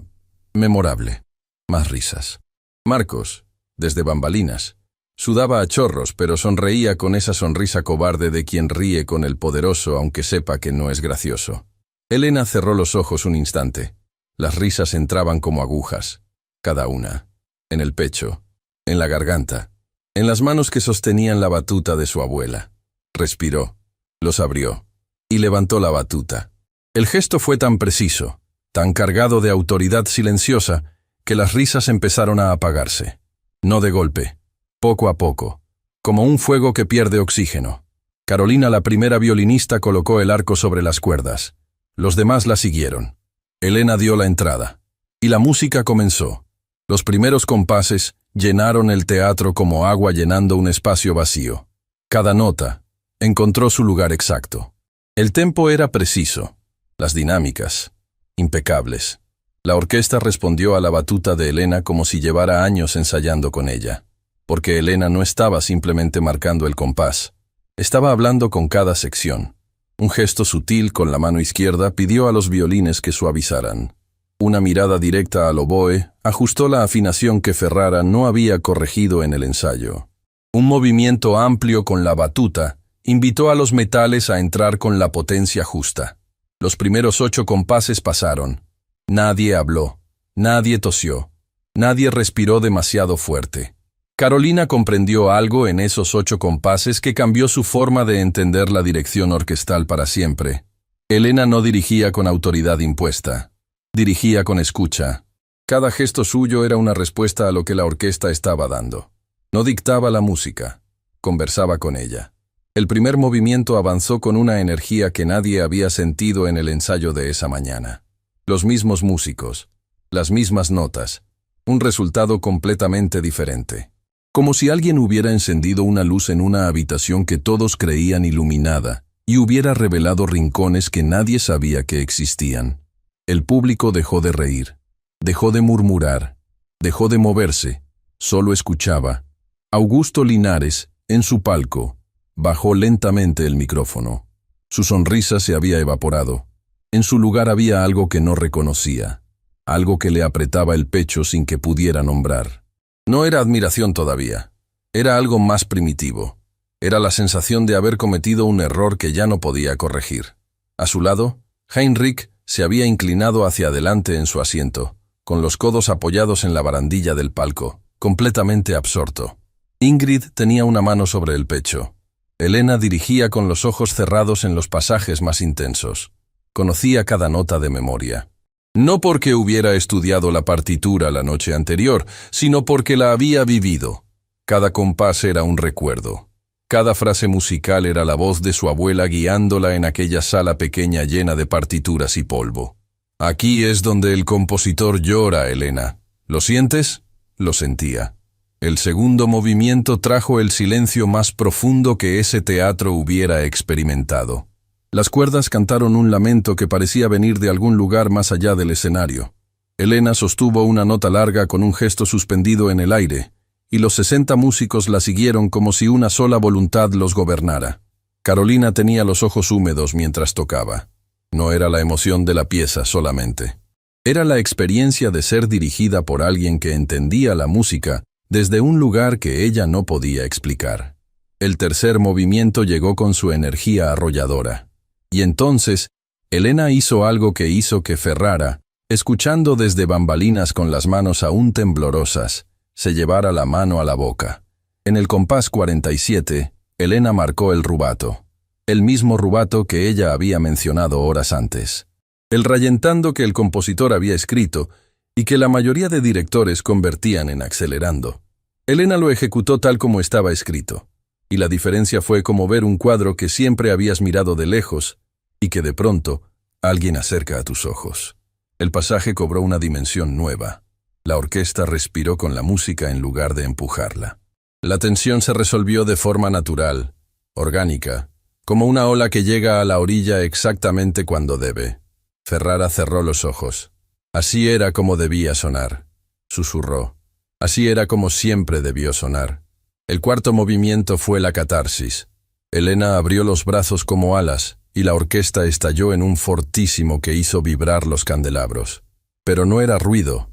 memorable». Más risas. Marcos, desde bambalinas, sudaba a chorros, pero sonreía con esa sonrisa cobarde de quien ríe con el poderoso aunque sepa que no es gracioso. Elena cerró los ojos un instante. Las risas entraban como agujas, cada una, en el pecho, en la garganta, en las manos que sostenían la batuta de su abuela. Respiró, los abrió y levantó la batuta. El gesto fue tan preciso, tan cargado de autoridad silenciosa, que las risas empezaron a apagarse. No de golpe, poco a poco, como un fuego que pierde oxígeno. Carolina, la primera violinista, colocó el arco sobre las cuerdas. Los demás la siguieron. Elena dio la entrada. Y la música comenzó. Los primeros compases llenaron el teatro como agua llenando un espacio vacío. Cada nota encontró su lugar exacto. El tempo era preciso. Las dinámicas, impecables. La orquesta respondió a la batuta de Elena como si llevara años ensayando con ella. Porque Elena no estaba simplemente marcando el compás. Estaba hablando con cada sección. Un gesto sutil con la mano izquierda pidió a los violines que suavizaran. Una mirada directa al oboe ajustó la afinación que Ferrara no había corregido en el ensayo. Un movimiento amplio con la batuta invitó a los metales a entrar con la potencia justa. Los primeros 8 compases pasaron. Nadie habló, nadie tosió, nadie respiró demasiado fuerte. Carolina comprendió algo en esos 8 compases que cambió su forma de entender la dirección orquestal para siempre. Elena no dirigía con autoridad impuesta. Dirigía con escucha. Cada gesto suyo era una respuesta a lo que la orquesta estaba dando. No dictaba la música, conversaba con ella. El primer movimiento avanzó con una energía que nadie había sentido en el ensayo de esa mañana. Los mismos músicos, las mismas notas, un resultado completamente diferente. Como si alguien hubiera encendido una luz en una habitación que todos creían iluminada y hubiera revelado rincones que nadie sabía que existían. El público dejó de reír, dejó de murmurar, dejó de moverse, solo escuchaba. Augusto Linares, en su palco, bajó lentamente el micrófono. Su sonrisa se había evaporado. En su lugar había algo que no reconocía, algo que le apretaba el pecho sin que pudiera nombrar. No era admiración todavía, era algo más primitivo. Era la sensación de haber cometido un error que ya no podía corregir. A su lado, Heinrich se había inclinado hacia adelante en su asiento, con los codos apoyados en la barandilla del palco, completamente absorto. Ingrid tenía una mano sobre el pecho. Elena dirigía con los ojos cerrados en los pasajes más intensos. Conocía cada nota de memoria. No porque hubiera estudiado la partitura la noche anterior, sino porque la había vivido. Cada compás era un recuerdo. Cada frase musical era la voz de su abuela guiándola en aquella sala pequeña llena de partituras y polvo. Aquí es donde el compositor llora, Elena. ¿Lo sientes? Lo sentía. El segundo movimiento trajo el silencio más profundo que ese teatro hubiera experimentado. Las cuerdas cantaron un lamento que parecía venir de algún lugar más allá del escenario. Elena sostuvo una nota larga con un gesto suspendido en el aire, y los 60 músicos la siguieron como si una sola voluntad los gobernara. Carolina tenía los ojos húmedos mientras tocaba. No era la emoción de la pieza solamente. Era la experiencia de ser dirigida por alguien que entendía la música desde un lugar que ella no podía explicar. El tercer movimiento llegó con su energía arrolladora. Y entonces, Elena hizo algo que hizo que Ferrara, escuchando desde bambalinas con las manos aún temblorosas, se llevara la mano a la boca. En el compás 47, Elena marcó el rubato. El mismo rubato que ella había mencionado horas antes. El rallentando que el compositor había escrito y que la mayoría de directores convertían en acelerando. Elena lo ejecutó tal como estaba escrito. Y la diferencia fue como ver un cuadro que siempre habías mirado de lejos y que de pronto alguien acerca a tus ojos. El pasaje cobró una dimensión nueva. La orquesta respiró con la música en lugar de empujarla. La tensión se resolvió de forma natural, orgánica, como una ola que llega a la orilla exactamente cuando debe. Ferrara cerró los ojos. Así era como debía sonar. Susurró. Así era como siempre debió sonar. El cuarto movimiento fue la catarsis. Elena abrió los brazos como alas y la orquesta estalló en un fortísimo que hizo vibrar los candelabros. Pero no era ruido,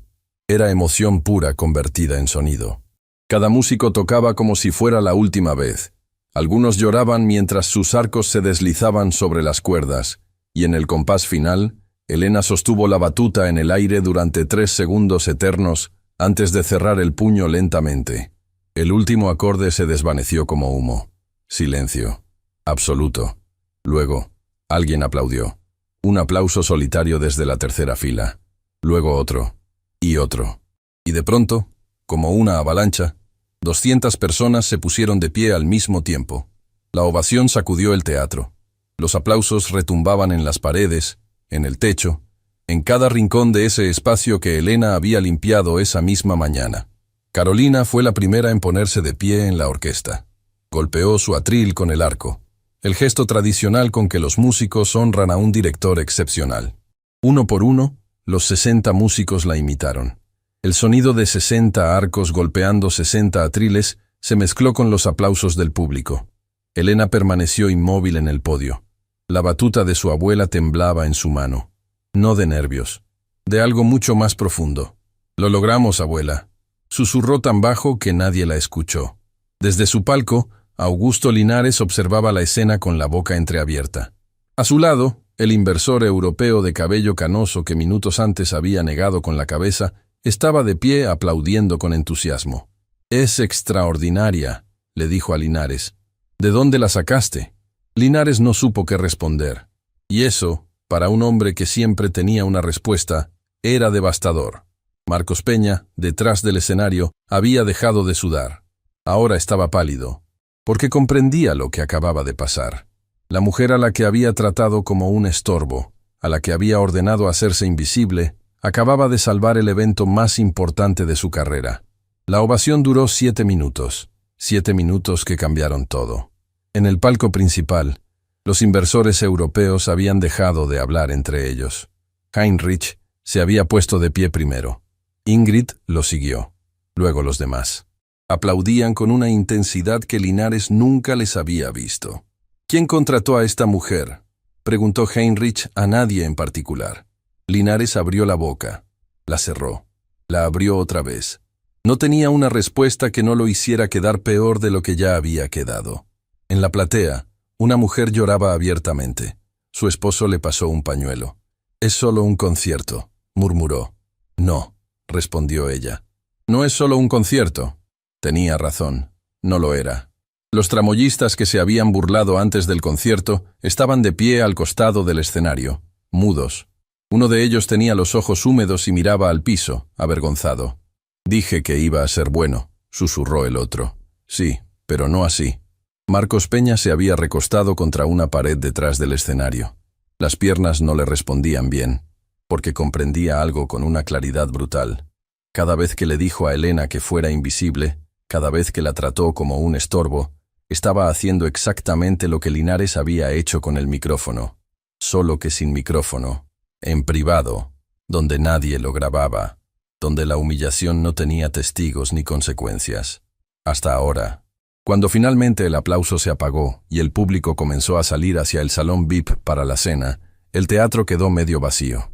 era emoción pura convertida en sonido. Cada músico tocaba como si fuera la última vez. Algunos lloraban mientras sus arcos se deslizaban sobre las cuerdas, y en el compás final, Elena sostuvo la batuta en el aire durante 3 segundos eternos antes de cerrar el puño lentamente. El último acorde se desvaneció como humo. Silencio. Absoluto. Luego, alguien aplaudió. Un aplauso solitario desde la tercera fila. Luego otro. Y otro. Y de pronto, como una avalancha, 200 personas se pusieron de pie al mismo tiempo. La ovación sacudió el teatro. Los aplausos retumbaban en las paredes, en el techo, en cada rincón de ese espacio que Elena había limpiado esa misma mañana. Carolina fue la primera en ponerse de pie en la orquesta. Golpeó su atril con el arco, el gesto tradicional con que los músicos honran a un director excepcional. Uno por uno, los 60 músicos la imitaron. El sonido de 60 arcos golpeando 60 atriles se mezcló con los aplausos del público. Elena permaneció inmóvil en el podio. La batuta de su abuela temblaba en su mano. No de nervios, de algo mucho más profundo. «Lo logramos, abuela», susurró tan bajo que nadie la escuchó. Desde su palco, Augusto Linares observaba la escena con la boca entreabierta. A su lado, el inversor europeo de cabello canoso que minutos antes había negado con la cabeza, estaba de pie aplaudiendo con entusiasmo. «Es extraordinaria», le dijo a Linares. «¿De dónde la sacaste?» Linares no supo qué responder. Y eso, para un hombre que siempre tenía una respuesta, era devastador. Marcos Peña, detrás del escenario, había dejado de sudar. Ahora estaba pálido, porque comprendía lo que acababa de pasar. La mujer a la que había tratado como un estorbo, a la que había ordenado hacerse invisible, acababa de salvar el evento más importante de su carrera. La ovación duró 7 minutos, 7 minutos que cambiaron todo. En el palco principal, los inversores europeos habían dejado de hablar entre ellos. Heinrich se había puesto de pie primero. Ingrid lo siguió, luego los demás. Aplaudían con una intensidad que Linares nunca les había visto. «¿Quién contrató a esta mujer?», preguntó Heinrich a nadie en particular. Linares abrió la boca, la cerró, la abrió otra vez. No tenía una respuesta que no lo hiciera quedar peor de lo que ya había quedado. En la platea, una mujer lloraba abiertamente. Su esposo le pasó un pañuelo. «Es solo un concierto», murmuró. «No», respondió ella. «No es solo un concierto». Tenía razón, no lo era. Los tramoyistas que se habían burlado antes del concierto estaban de pie al costado del escenario, mudos. Uno de ellos tenía los ojos húmedos y miraba al piso, avergonzado. «Dije que iba a ser bueno», susurró el otro. «Sí, pero no así». Marcos Peña se había recostado contra una pared detrás del escenario. Las piernas no le respondían bien, porque comprendía algo con una claridad brutal. Cada vez que le dijo a Elena que fuera invisible, cada vez que la trató como un estorbo, estaba haciendo exactamente lo que Linares había hecho con el micrófono, solo que sin micrófono, en privado, donde nadie lo grababa, donde la humillación no tenía testigos ni consecuencias. Hasta ahora. Cuando finalmente el aplauso se apagó y el público comenzó a salir hacia el salón VIP para la cena, el teatro quedó medio vacío.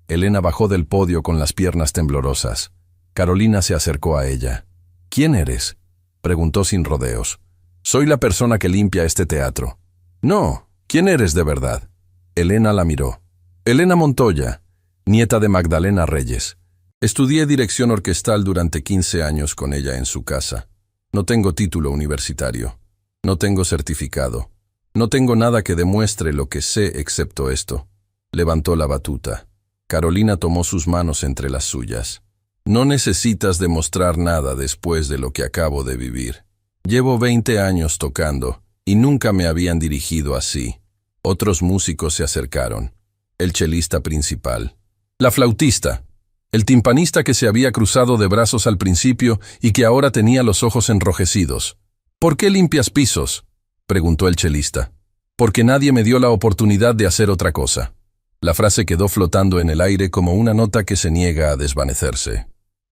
Elena bajó del podio con las piernas temblorosas. Carolina se acercó a ella. «¿Quién eres?», preguntó sin rodeos. «Soy la persona que limpia este teatro». «No, ¿quién eres de verdad?». Elena la miró. «Elena Montoya, nieta de Magdalena Reyes. Estudié dirección orquestal durante 15 años con ella en su casa. No tengo título universitario. No tengo certificado. No tengo nada que demuestre lo que sé excepto esto». Levantó la batuta. Carolina tomó sus manos entre las suyas. «No necesitas demostrar nada después de lo que acabo de vivir. Llevo 20 años tocando y nunca me habían dirigido así». Otros músicos se acercaron. El chelista principal. «La flautista». El timpanista que se había cruzado de brazos al principio y que ahora tenía los ojos enrojecidos. «¿Por qué limpias pisos?», preguntó el chelista. «Porque nadie me dio la oportunidad de hacer otra cosa». La frase quedó flotando en el aire como una nota que se niega a desvanecerse.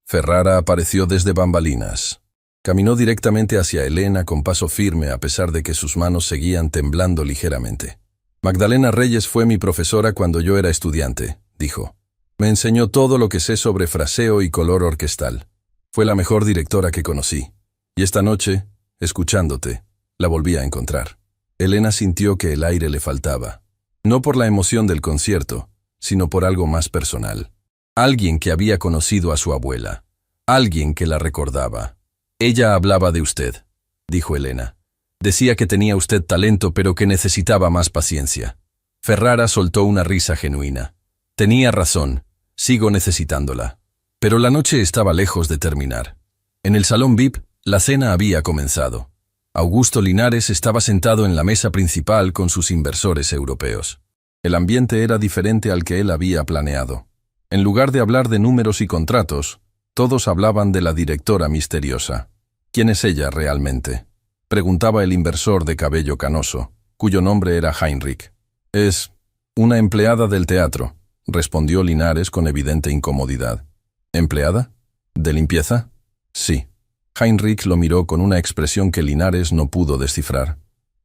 Ferrara apareció desde bambalinas. Caminó directamente hacia Elena con paso firme a pesar de que sus manos seguían temblando ligeramente. «Magdalena Reyes fue mi profesora cuando yo era estudiante», dijo. «Me enseñó todo lo que sé sobre fraseo y color orquestal. Fue la mejor directora que conocí. Y esta noche, escuchándote, la volví a encontrar». Elena sintió que el aire le faltaba. No por la emoción del concierto, sino por algo más personal. Alguien que había conocido a su abuela. Alguien que la recordaba. «Ella hablaba de usted», dijo Elena. «Decía que tenía usted talento, pero que necesitaba más paciencia». Ferrara soltó una risa genuina. «Tenía razón. Sigo necesitándola». Pero la noche estaba lejos de terminar. En el salón VIP, la cena había comenzado. Augusto Linares estaba sentado en la mesa principal con sus inversores europeos. El ambiente era diferente al que él había planeado. En lugar de hablar de números y contratos, todos hablaban de la directora misteriosa. «¿Quién es ella realmente?», preguntaba el inversor de cabello canoso, cuyo nombre era Heinrich. «Es una empleada del teatro», respondió Linares con evidente incomodidad. «¿Empleada? ¿De limpieza?» «Sí». Heinrich lo miró con una expresión que Linares no pudo descifrar.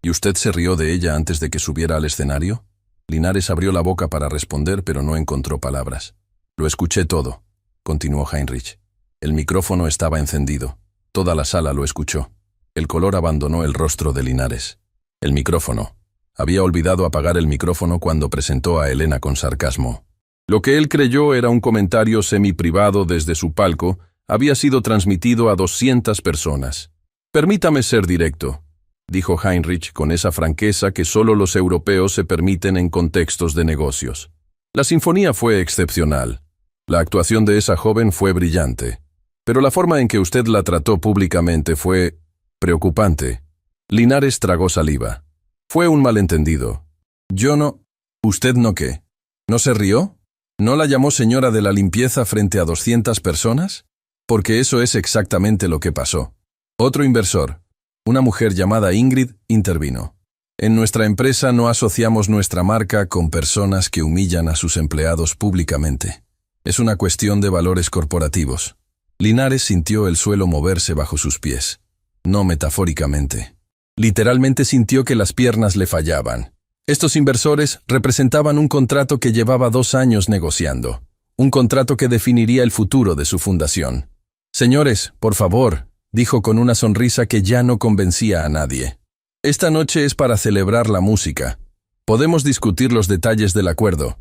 «¿Y usted se rió de ella antes de que subiera al escenario?». Linares abrió la boca para responder, pero no encontró palabras. «Lo escuché todo», continuó Heinrich. El micrófono estaba encendido. Toda la sala lo escuchó. El color abandonó el rostro de Linares. El micrófono. Había olvidado apagar el micrófono cuando presentó a Elena con sarcasmo. Lo que él creyó era un comentario semi-privado desde su palco había sido transmitido a 200 personas. «Permítame ser directo», dijo Heinrich con esa franqueza que solo los europeos se permiten en contextos de negocios. «La sinfonía fue excepcional. La actuación de esa joven fue brillante. Pero la forma en que usted la trató públicamente fue preocupante». Linares tragó saliva. «Fue un malentendido. Yo no... ¿Usted no qué? ¿No se rió? ¿No la llamó señora de la limpieza frente a 200 personas? Porque eso es exactamente lo que pasó». Otro inversor, una mujer llamada Ingrid, intervino. «En nuestra empresa no asociamos nuestra marca con personas que humillan a sus empleados públicamente. Es una cuestión de valores corporativos». Linares sintió el suelo moverse bajo sus pies. No metafóricamente. Literalmente sintió que las piernas le fallaban. Estos inversores representaban un contrato que llevaba 2 años negociando. Un contrato que definiría el futuro de su fundación. «Señores, por favor», dijo con una sonrisa que ya no convencía a nadie. «Esta noche es para celebrar la música. Podemos discutir los detalles del acuerdo».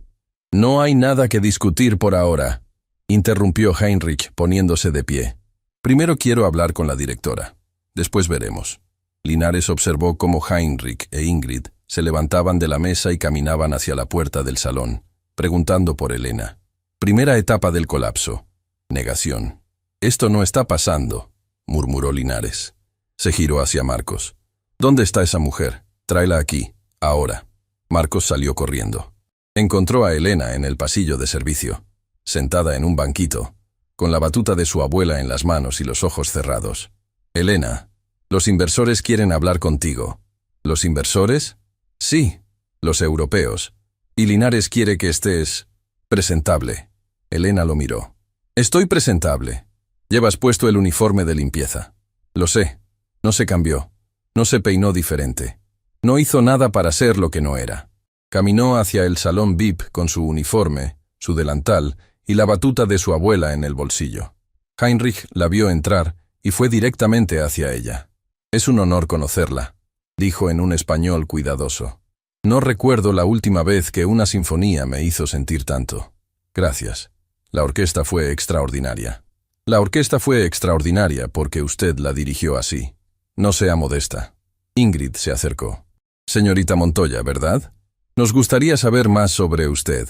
«No hay nada que discutir por ahora», interrumpió Heinrich poniéndose de pie. «Primero quiero hablar con la directora. Después veremos». Linares observó cómo Heinrich e Ingrid se levantaban de la mesa y caminaban hacia la puerta del salón, preguntando por Elena. Primera etapa del colapso. Negación. «Esto no está pasando», murmuró Linares. Se giró hacia Marcos. «¿Dónde está esa mujer? Tráela aquí, ahora». Marcos salió corriendo. Encontró a Elena en el pasillo de servicio, sentada en un banquito, con la batuta de su abuela en las manos y los ojos cerrados. «Elena, los inversores quieren hablar contigo». «¿Los inversores?» «Sí, los europeos. Y Linares quiere que estés presentable». Elena lo miró. «Estoy presentable. Llevas puesto el uniforme de limpieza». «Lo sé. No se cambió. No se peinó diferente. No hizo nada para ser lo que no era». Caminó hacia el salón VIP con su uniforme, su delantal y la batuta de su abuela en el bolsillo. Heinrich la vio entrar y fue directamente hacia ella. «Es un honor conocerla», dijo en un español cuidadoso. «No recuerdo la última vez que una sinfonía me hizo sentir tanto». «Gracias. La orquesta fue extraordinaria». «La orquesta fue extraordinaria porque usted la dirigió así. No sea modesta». Ingrid se acercó. «Señorita Montoya, ¿verdad? Nos gustaría saber más sobre usted.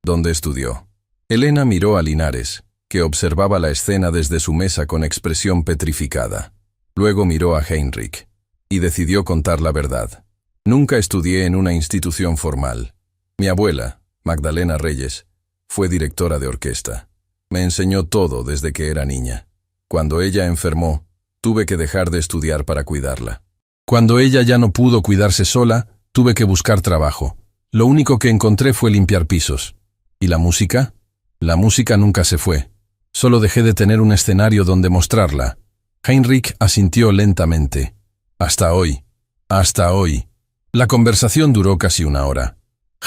¿Dónde estudió?». Elena miró a Linares, que observaba la escena desde su mesa con expresión petrificada. Luego miró a Heinrich y decidió contar la verdad. «Nunca estudié en una institución formal. Mi abuela, Magdalena Reyes, fue directora de orquesta. Me enseñó todo desde que era niña. Cuando ella enfermó, tuve que dejar de estudiar para cuidarla. Cuando ella ya no pudo cuidarse sola, tuve que buscar trabajo. Lo único que encontré fue limpiar pisos. ¿Y la música? La música nunca se fue. Solo dejé de tener un escenario donde mostrarla. Heinrich asintió lentamente. Hasta hoy. Hasta hoy. La conversación duró casi una hora.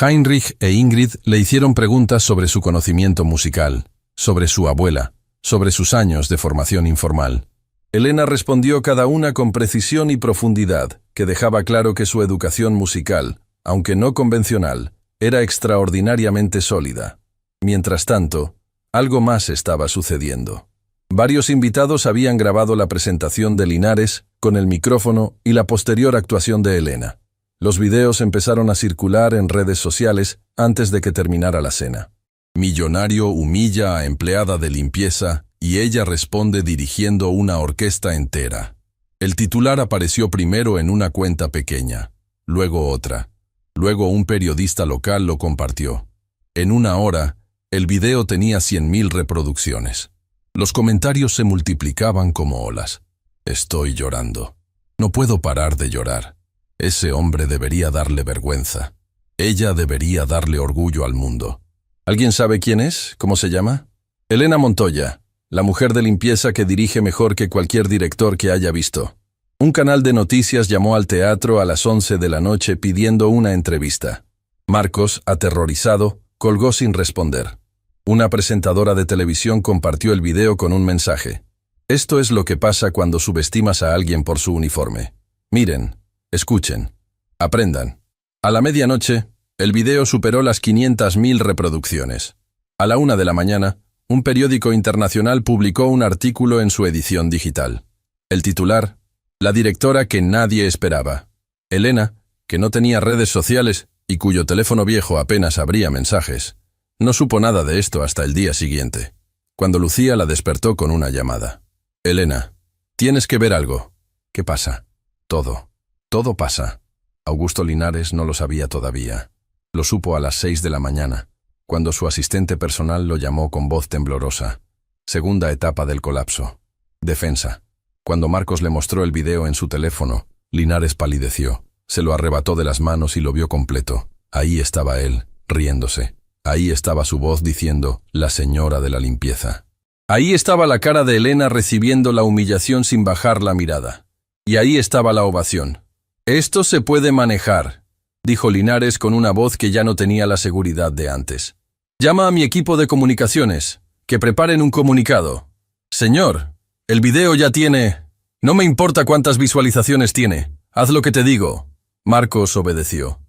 Heinrich e Ingrid le hicieron preguntas sobre su conocimiento musical, sobre su abuela, sobre sus años de formación informal. Elena respondió cada una con precisión y profundidad, que dejaba claro que su educación musical, aunque no convencional, era extraordinariamente sólida. Mientras tanto, algo más estaba sucediendo. Varios invitados habían grabado la presentación de Linares con el micrófono y la posterior actuación de Elena. Los videos empezaron a circular en redes sociales antes de que terminara la cena. Millonario humilla a empleada de limpieza y ella responde dirigiendo una orquesta entera. El titular apareció primero en una cuenta pequeña, luego otra. Luego un periodista local lo compartió. En una hora, el video tenía 100.000 reproducciones. Los comentarios se multiplicaban como olas. Estoy llorando. No puedo parar de llorar. Ese hombre debería darle vergüenza. Ella debería darle orgullo al mundo. ¿Alguien sabe quién es? ¿Cómo se llama? Elena Montoya, la mujer de limpieza que dirige mejor que cualquier director que haya visto. Un canal de noticias llamó al teatro a las 11 de la noche pidiendo una entrevista. Marcos, aterrorizado, colgó sin responder. Una presentadora de televisión compartió el video con un mensaje. Esto es lo que pasa cuando subestimas a alguien por su uniforme. Miren, escuchen, aprendan. A la medianoche, el video superó las 500.000 reproducciones. A la 1 de la mañana, un periódico internacional publicó un artículo en su edición digital. El titular: la directora que nadie esperaba. Elena, que no tenía redes sociales y cuyo teléfono viejo apenas abría mensajes, no supo nada de esto hasta el día siguiente, cuando Lucía la despertó con una llamada. Elena, tienes que ver algo. ¿Qué pasa? Todo pasa. Augusto Linares no lo sabía todavía. Lo supo a las 6 de la mañana, cuando su asistente personal lo llamó con voz temblorosa. Segunda etapa del colapso. Defensa. Cuando Marcos le mostró el video en su teléfono, Linares palideció. Se lo arrebató de las manos y lo vio completo. Ahí estaba él, riéndose. Ahí estaba su voz diciendo, la señora de la limpieza. Ahí estaba la cara de Elena recibiendo la humillación sin bajar la mirada. Y ahí estaba la ovación. Esto se puede manejar, dijo Linares con una voz que ya no tenía la seguridad de antes. Llama a mi equipo de comunicaciones, que preparen un comunicado. Señor, el video ya tiene... No me importa cuántas visualizaciones tiene. Haz lo que te digo. Marcos obedeció.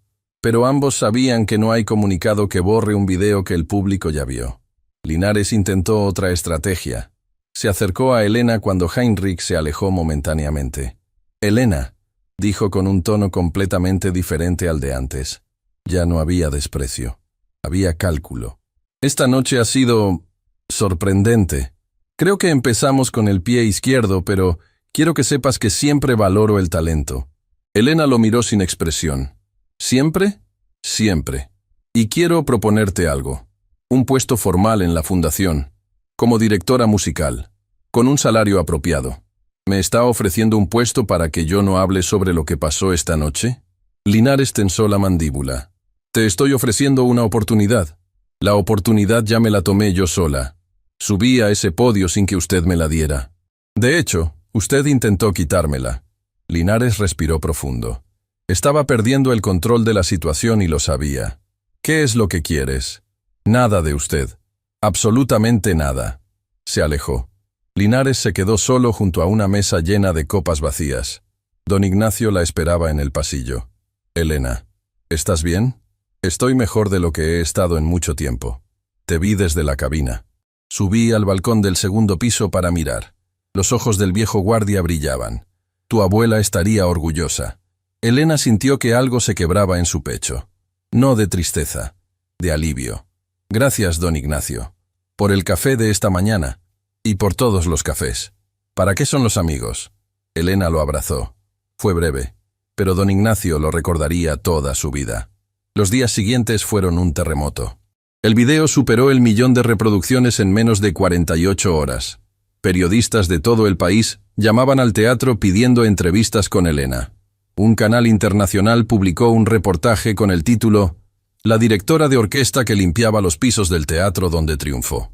Pero ambos sabían que no hay comunicado que borre un video que el público ya vio. Linares intentó otra estrategia. Se acercó a Elena cuando Heinrich se alejó momentáneamente. Elena, dijo con un tono completamente diferente al de antes. Ya no había desprecio. Había cálculo. Esta noche ha sido... sorprendente. Creo que empezamos con el pie izquierdo, pero quiero que sepas que siempre valoro el talento. Elena lo miró sin expresión. ¿Siempre? Siempre. Y quiero proponerte algo. Un puesto formal en la fundación, como directora musical, con un salario apropiado. ¿Me está ofreciendo un puesto para que yo no hable sobre lo que pasó esta noche? Linares tensó la mandíbula. Te estoy ofreciendo una oportunidad. La oportunidad ya me la tomé yo sola. Subí a ese podio sin que usted me la diera. De hecho, usted intentó quitármela. Linares respiró profundo. Estaba perdiendo el control de la situación y lo sabía. ¿Qué es lo que quieres? Nada de usted. Absolutamente nada. Se alejó. Linares se quedó solo junto a una mesa llena de copas vacías. Don Ignacio la esperaba en el pasillo. Elena, ¿estás bien? Estoy mejor de lo que he estado en mucho tiempo. Te vi desde la cabina. Subí al balcón del segundo piso para mirar. Los ojos del viejo guardia brillaban. Tu abuela estaría orgullosa. Elena sintió que algo se quebraba en su pecho. No de tristeza, de alivio. Gracias, don Ignacio, por el café de esta mañana y por todos los cafés. ¿Para qué son los amigos? Elena lo abrazó. Fue breve, pero don Ignacio lo recordaría toda su vida. Los días siguientes fueron un terremoto. El video superó el 1.000.000 de reproducciones en menos de 48 horas. Periodistas de todo el país llamaban al teatro pidiendo entrevistas con Elena. Un canal internacional publicó un reportaje con el título «La directora de orquesta que limpiaba los pisos del teatro donde triunfó».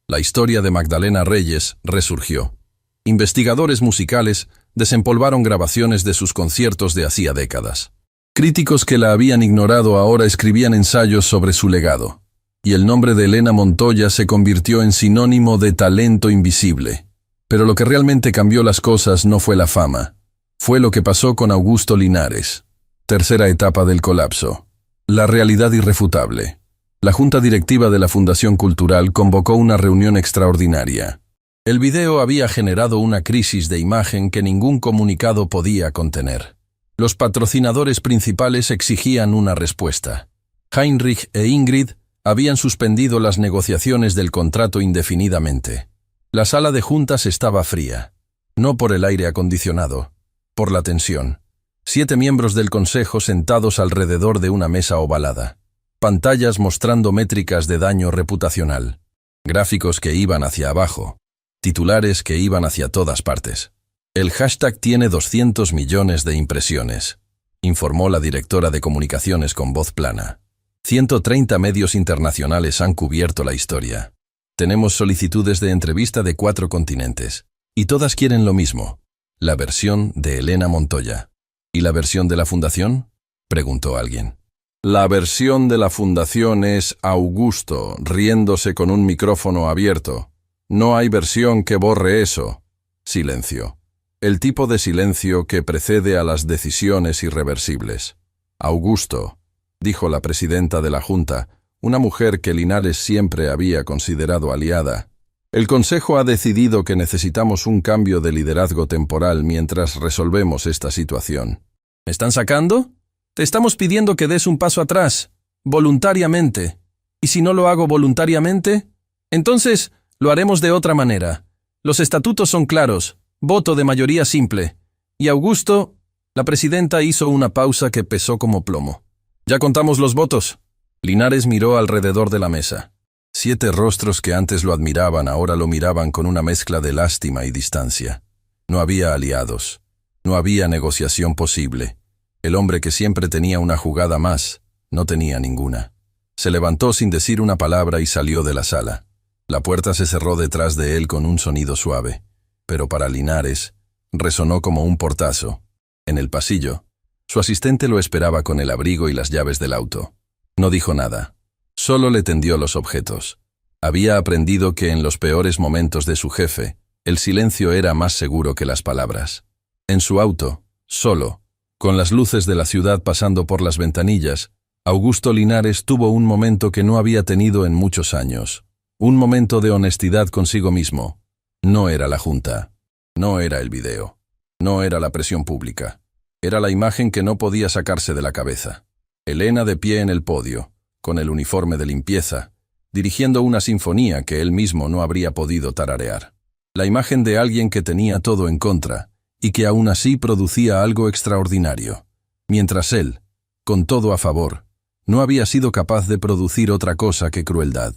La historia de Magdalena Reyes resurgió. Investigadores musicales desempolvaron grabaciones de sus conciertos de hacía décadas. Críticos que la habían ignorado ahora escribían ensayos sobre su legado. Y el nombre de Elena Montoya se convirtió en sinónimo de talento invisible. Pero lo que realmente cambió las cosas no fue la fama. Fue lo que pasó con Augusto Linares. Tercera etapa del colapso. La realidad irrefutable. La Junta Directiva de la Fundación Cultural convocó una reunión extraordinaria. El video había generado una crisis de imagen que ningún comunicado podía contener. Los patrocinadores principales exigían una respuesta. Heinrich e Ingrid habían suspendido las negociaciones del contrato indefinidamente. La sala de juntas estaba fría. No por el aire acondicionado, por la tensión. 7 miembros del consejo sentados alrededor de una mesa ovalada. Pantallas mostrando métricas de daño reputacional. Gráficos que iban hacia abajo. Titulares que iban hacia todas partes. El hashtag tiene 200 millones de impresiones, informó la directora de comunicaciones con voz plana. 130 medios internacionales han cubierto la historia. Tenemos solicitudes de entrevista de 4 continentes. Y todas quieren lo mismo. La versión de Elena Montoya. ¿Y la versión de la fundación?, preguntó alguien. La versión de la fundación es Augusto, riéndose con un micrófono abierto. No hay versión que borre eso. Silencio. El tipo de silencio que precede a las decisiones irreversibles. Augusto, dijo la presidenta de la Junta, una mujer que Linares siempre había considerado aliada. El Consejo ha decidido que necesitamos un cambio de liderazgo temporal mientras resolvemos esta situación. ¿Me están sacando? Te estamos pidiendo que des un paso atrás, voluntariamente. ¿Y si no lo hago voluntariamente? Entonces, lo haremos de otra manera. Los estatutos son claros, voto de mayoría simple. Y Augusto, la presidenta hizo una pausa que pesó como plomo. ¿Ya contamos los votos? Linares miró alrededor de la mesa. 7 rostros que antes lo admiraban ahora lo miraban con una mezcla de lástima y distancia. No había aliados. No había negociación posible. El hombre que siempre tenía una jugada más, no tenía ninguna. Se levantó sin decir una palabra y salió de la sala. La puerta se cerró detrás de él con un sonido suave, pero para Linares resonó como un portazo. En el pasillo, su asistente lo esperaba con el abrigo y las llaves del auto. No dijo nada. Solo le tendió los objetos. Había aprendido que en los peores momentos de su jefe, el silencio era más seguro que las palabras. En su auto, solo, con las luces de la ciudad pasando por las ventanillas, Augusto Linares tuvo un momento que no había tenido en muchos años. Un momento de honestidad consigo mismo. No era la Junta. No era el video. No era la presión pública. Era la imagen que no podía sacarse de la cabeza. Elena de pie en el podio, con el uniforme de limpieza, dirigiendo una sinfonía que él mismo no habría podido tararear. La imagen de alguien que tenía todo en contra, y que aún así producía algo extraordinario, mientras él, con todo a favor, no había sido capaz de producir otra cosa que crueldad.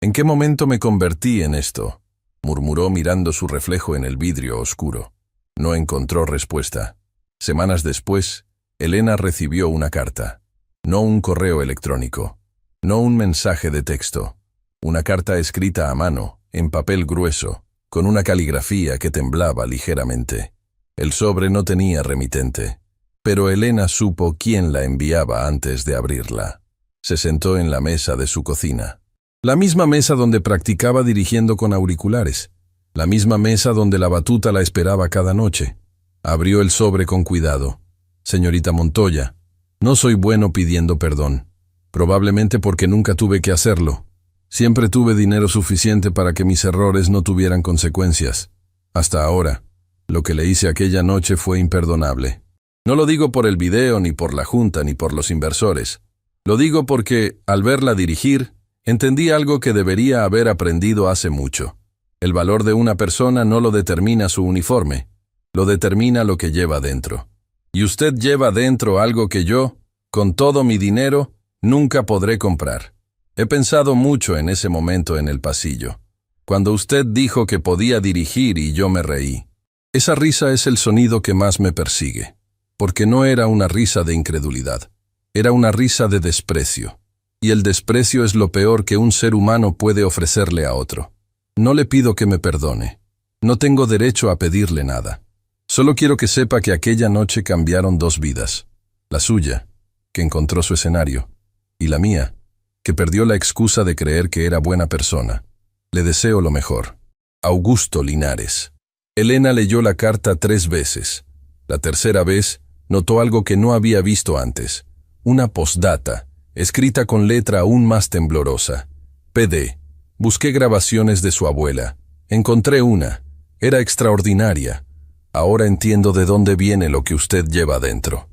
¿En qué momento me convertí en esto?, murmuró mirando su reflejo en el vidrio oscuro. No encontró respuesta. Semanas después, Elena recibió una carta. No un correo electrónico, no un mensaje de texto. Una carta escrita a mano, en papel grueso, con una caligrafía que temblaba ligeramente. El sobre no tenía remitente, pero Elena supo quién la enviaba antes de abrirla. Se sentó en la mesa de su cocina. La misma mesa donde practicaba dirigiendo con auriculares. La misma mesa donde la batuta la esperaba cada noche. Abrió el sobre con cuidado. Señorita Montoya, no soy bueno pidiendo perdón. Probablemente porque nunca tuve que hacerlo. Siempre tuve dinero suficiente para que mis errores no tuvieran consecuencias. Hasta ahora. Lo que le hice aquella noche fue imperdonable. No lo digo por el video, ni por la Junta, ni por los inversores. Lo digo porque, al verla dirigir, entendí algo que debería haber aprendido hace mucho. El valor de una persona no lo determina su uniforme, lo determina lo que lleva dentro. Y usted lleva dentro algo que yo, con todo mi dinero, nunca podré comprar. He pensado mucho en ese momento en el pasillo, cuando usted dijo que podía dirigir y yo me reí. Esa risa es el sonido que más me persigue, porque no era una risa de incredulidad, era una risa de desprecio. Y el desprecio es lo peor que un ser humano puede ofrecerle a otro. No le pido que me perdone. No tengo derecho a pedirle nada. Solo quiero que sepa que aquella noche cambiaron dos vidas. La suya, que encontró su escenario, y la mía, que perdió la excusa de creer que era buena persona. Le deseo lo mejor. Augusto Linares. Elena leyó la carta 3 veces. La tercera vez, notó algo que no había visto antes. Una postdata, escrita con letra aún más temblorosa. PD. Busqué grabaciones de su abuela. Encontré una. Era extraordinaria. Ahora entiendo de dónde viene lo que usted lleva dentro.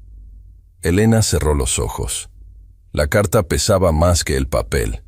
Elena cerró los ojos. La carta pesaba más que el papel.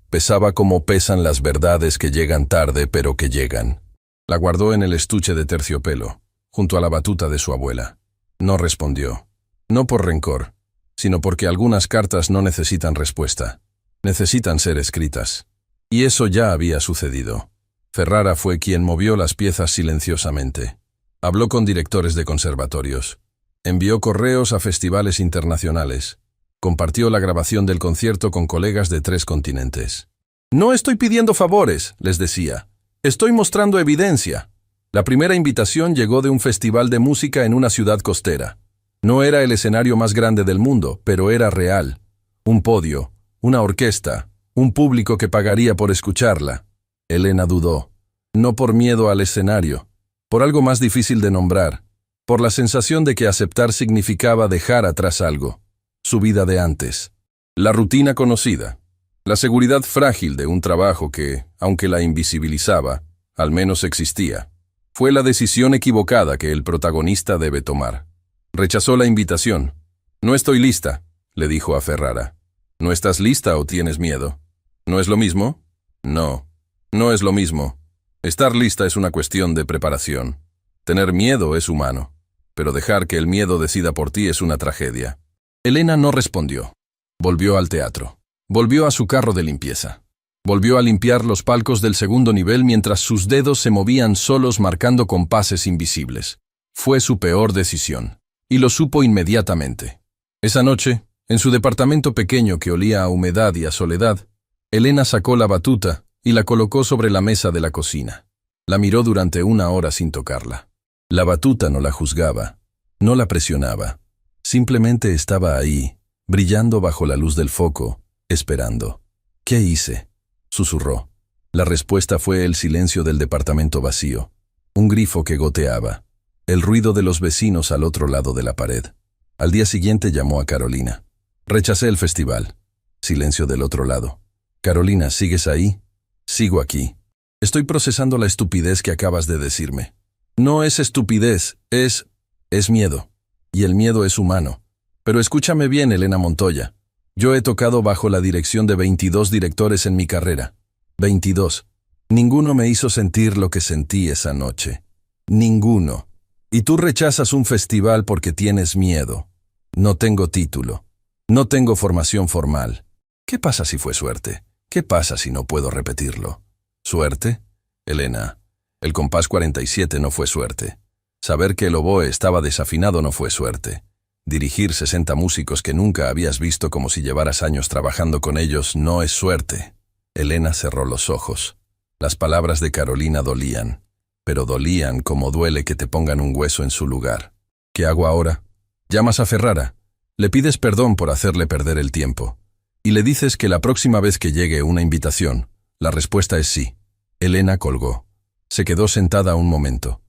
Pesaba como pesan las verdades que llegan tarde pero que llegan. La guardó en el estuche de terciopelo, junto a la batuta de su abuela. No respondió. No por rencor, sino porque algunas cartas no necesitan respuesta. Necesitan ser escritas. Y eso ya había sucedido. Ferrara fue quien movió las piezas silenciosamente. Habló con directores de conservatorios. Envió correos a festivales internacionales. Compartió la grabación del concierto con colegas de 3 continentes. No estoy pidiendo favores, les decía. Estoy mostrando evidencia. La primera invitación llegó de un festival de música en una ciudad costera. No era el escenario más grande del mundo, pero era real. Un podio, una orquesta, un público que pagaría por escucharla. Elena dudó. No por miedo al escenario, por algo más difícil de nombrar, por la sensación de que aceptar significaba dejar atrás algo. Su vida de antes. La rutina conocida. La seguridad frágil de un trabajo que, aunque la invisibilizaba, al menos existía. Fue la decisión equivocada que el protagonista debe tomar. Rechazó la invitación. No estoy lista, le dijo a Ferrara. ¿No estás lista o tienes miedo? ¿No es lo mismo? No, no es lo mismo. Estar lista es una cuestión de preparación. Tener miedo es humano, pero dejar que el miedo decida por ti es una tragedia. Elena no respondió. Volvió al teatro. Volvió a su carro de limpieza. Volvió a limpiar los palcos del segundo nivel mientras sus dedos se movían solos marcando compases invisibles. Fue su peor decisión. Y lo supo inmediatamente. Esa noche, en su departamento pequeño que olía a humedad y a soledad, Elena sacó la batuta y la colocó sobre la mesa de la cocina. La miró durante 1 hora sin tocarla. La batuta no la juzgaba, no la presionaba. Simplemente estaba ahí, brillando bajo la luz del foco, esperando. ¿Qué hice?, susurró. La respuesta fue el silencio del departamento vacío, un grifo que goteaba, el ruido de los vecinos al otro lado de la pared. Al día siguiente llamó a Carolina. Rechacé el festival. Silencio del otro lado. Carolina, ¿sigues ahí? Sigo aquí. Estoy procesando la estupidez que acabas de decirme. No es estupidez, es miedo. Y el miedo es humano. Pero escúchame bien, Elena Montoya. Yo he tocado bajo la dirección de 22 directores en mi carrera. 22. Ninguno me hizo sentir lo que sentí esa noche. Ninguno. Y tú rechazas un festival porque tienes miedo. No tengo título. No tengo formación formal. ¿Qué pasa si fue suerte? ¿Qué pasa si no puedo repetirlo? ¿Suerte? Elena, el compás 47 no fue suerte. Saber que el oboe estaba desafinado no fue suerte. Dirigir 60 músicos que nunca habías visto como si llevaras años trabajando con ellos no es suerte. Elena cerró los ojos. Las palabras de Carolina dolían, pero dolían como duele que te pongan un hueso en su lugar. ¿Qué hago ahora? Llamas a Ferrara. Le pides perdón por hacerle perder el tiempo. Y le dices que la próxima vez que llegue una invitación, la respuesta es sí. Elena colgó. Se quedó sentada un momento.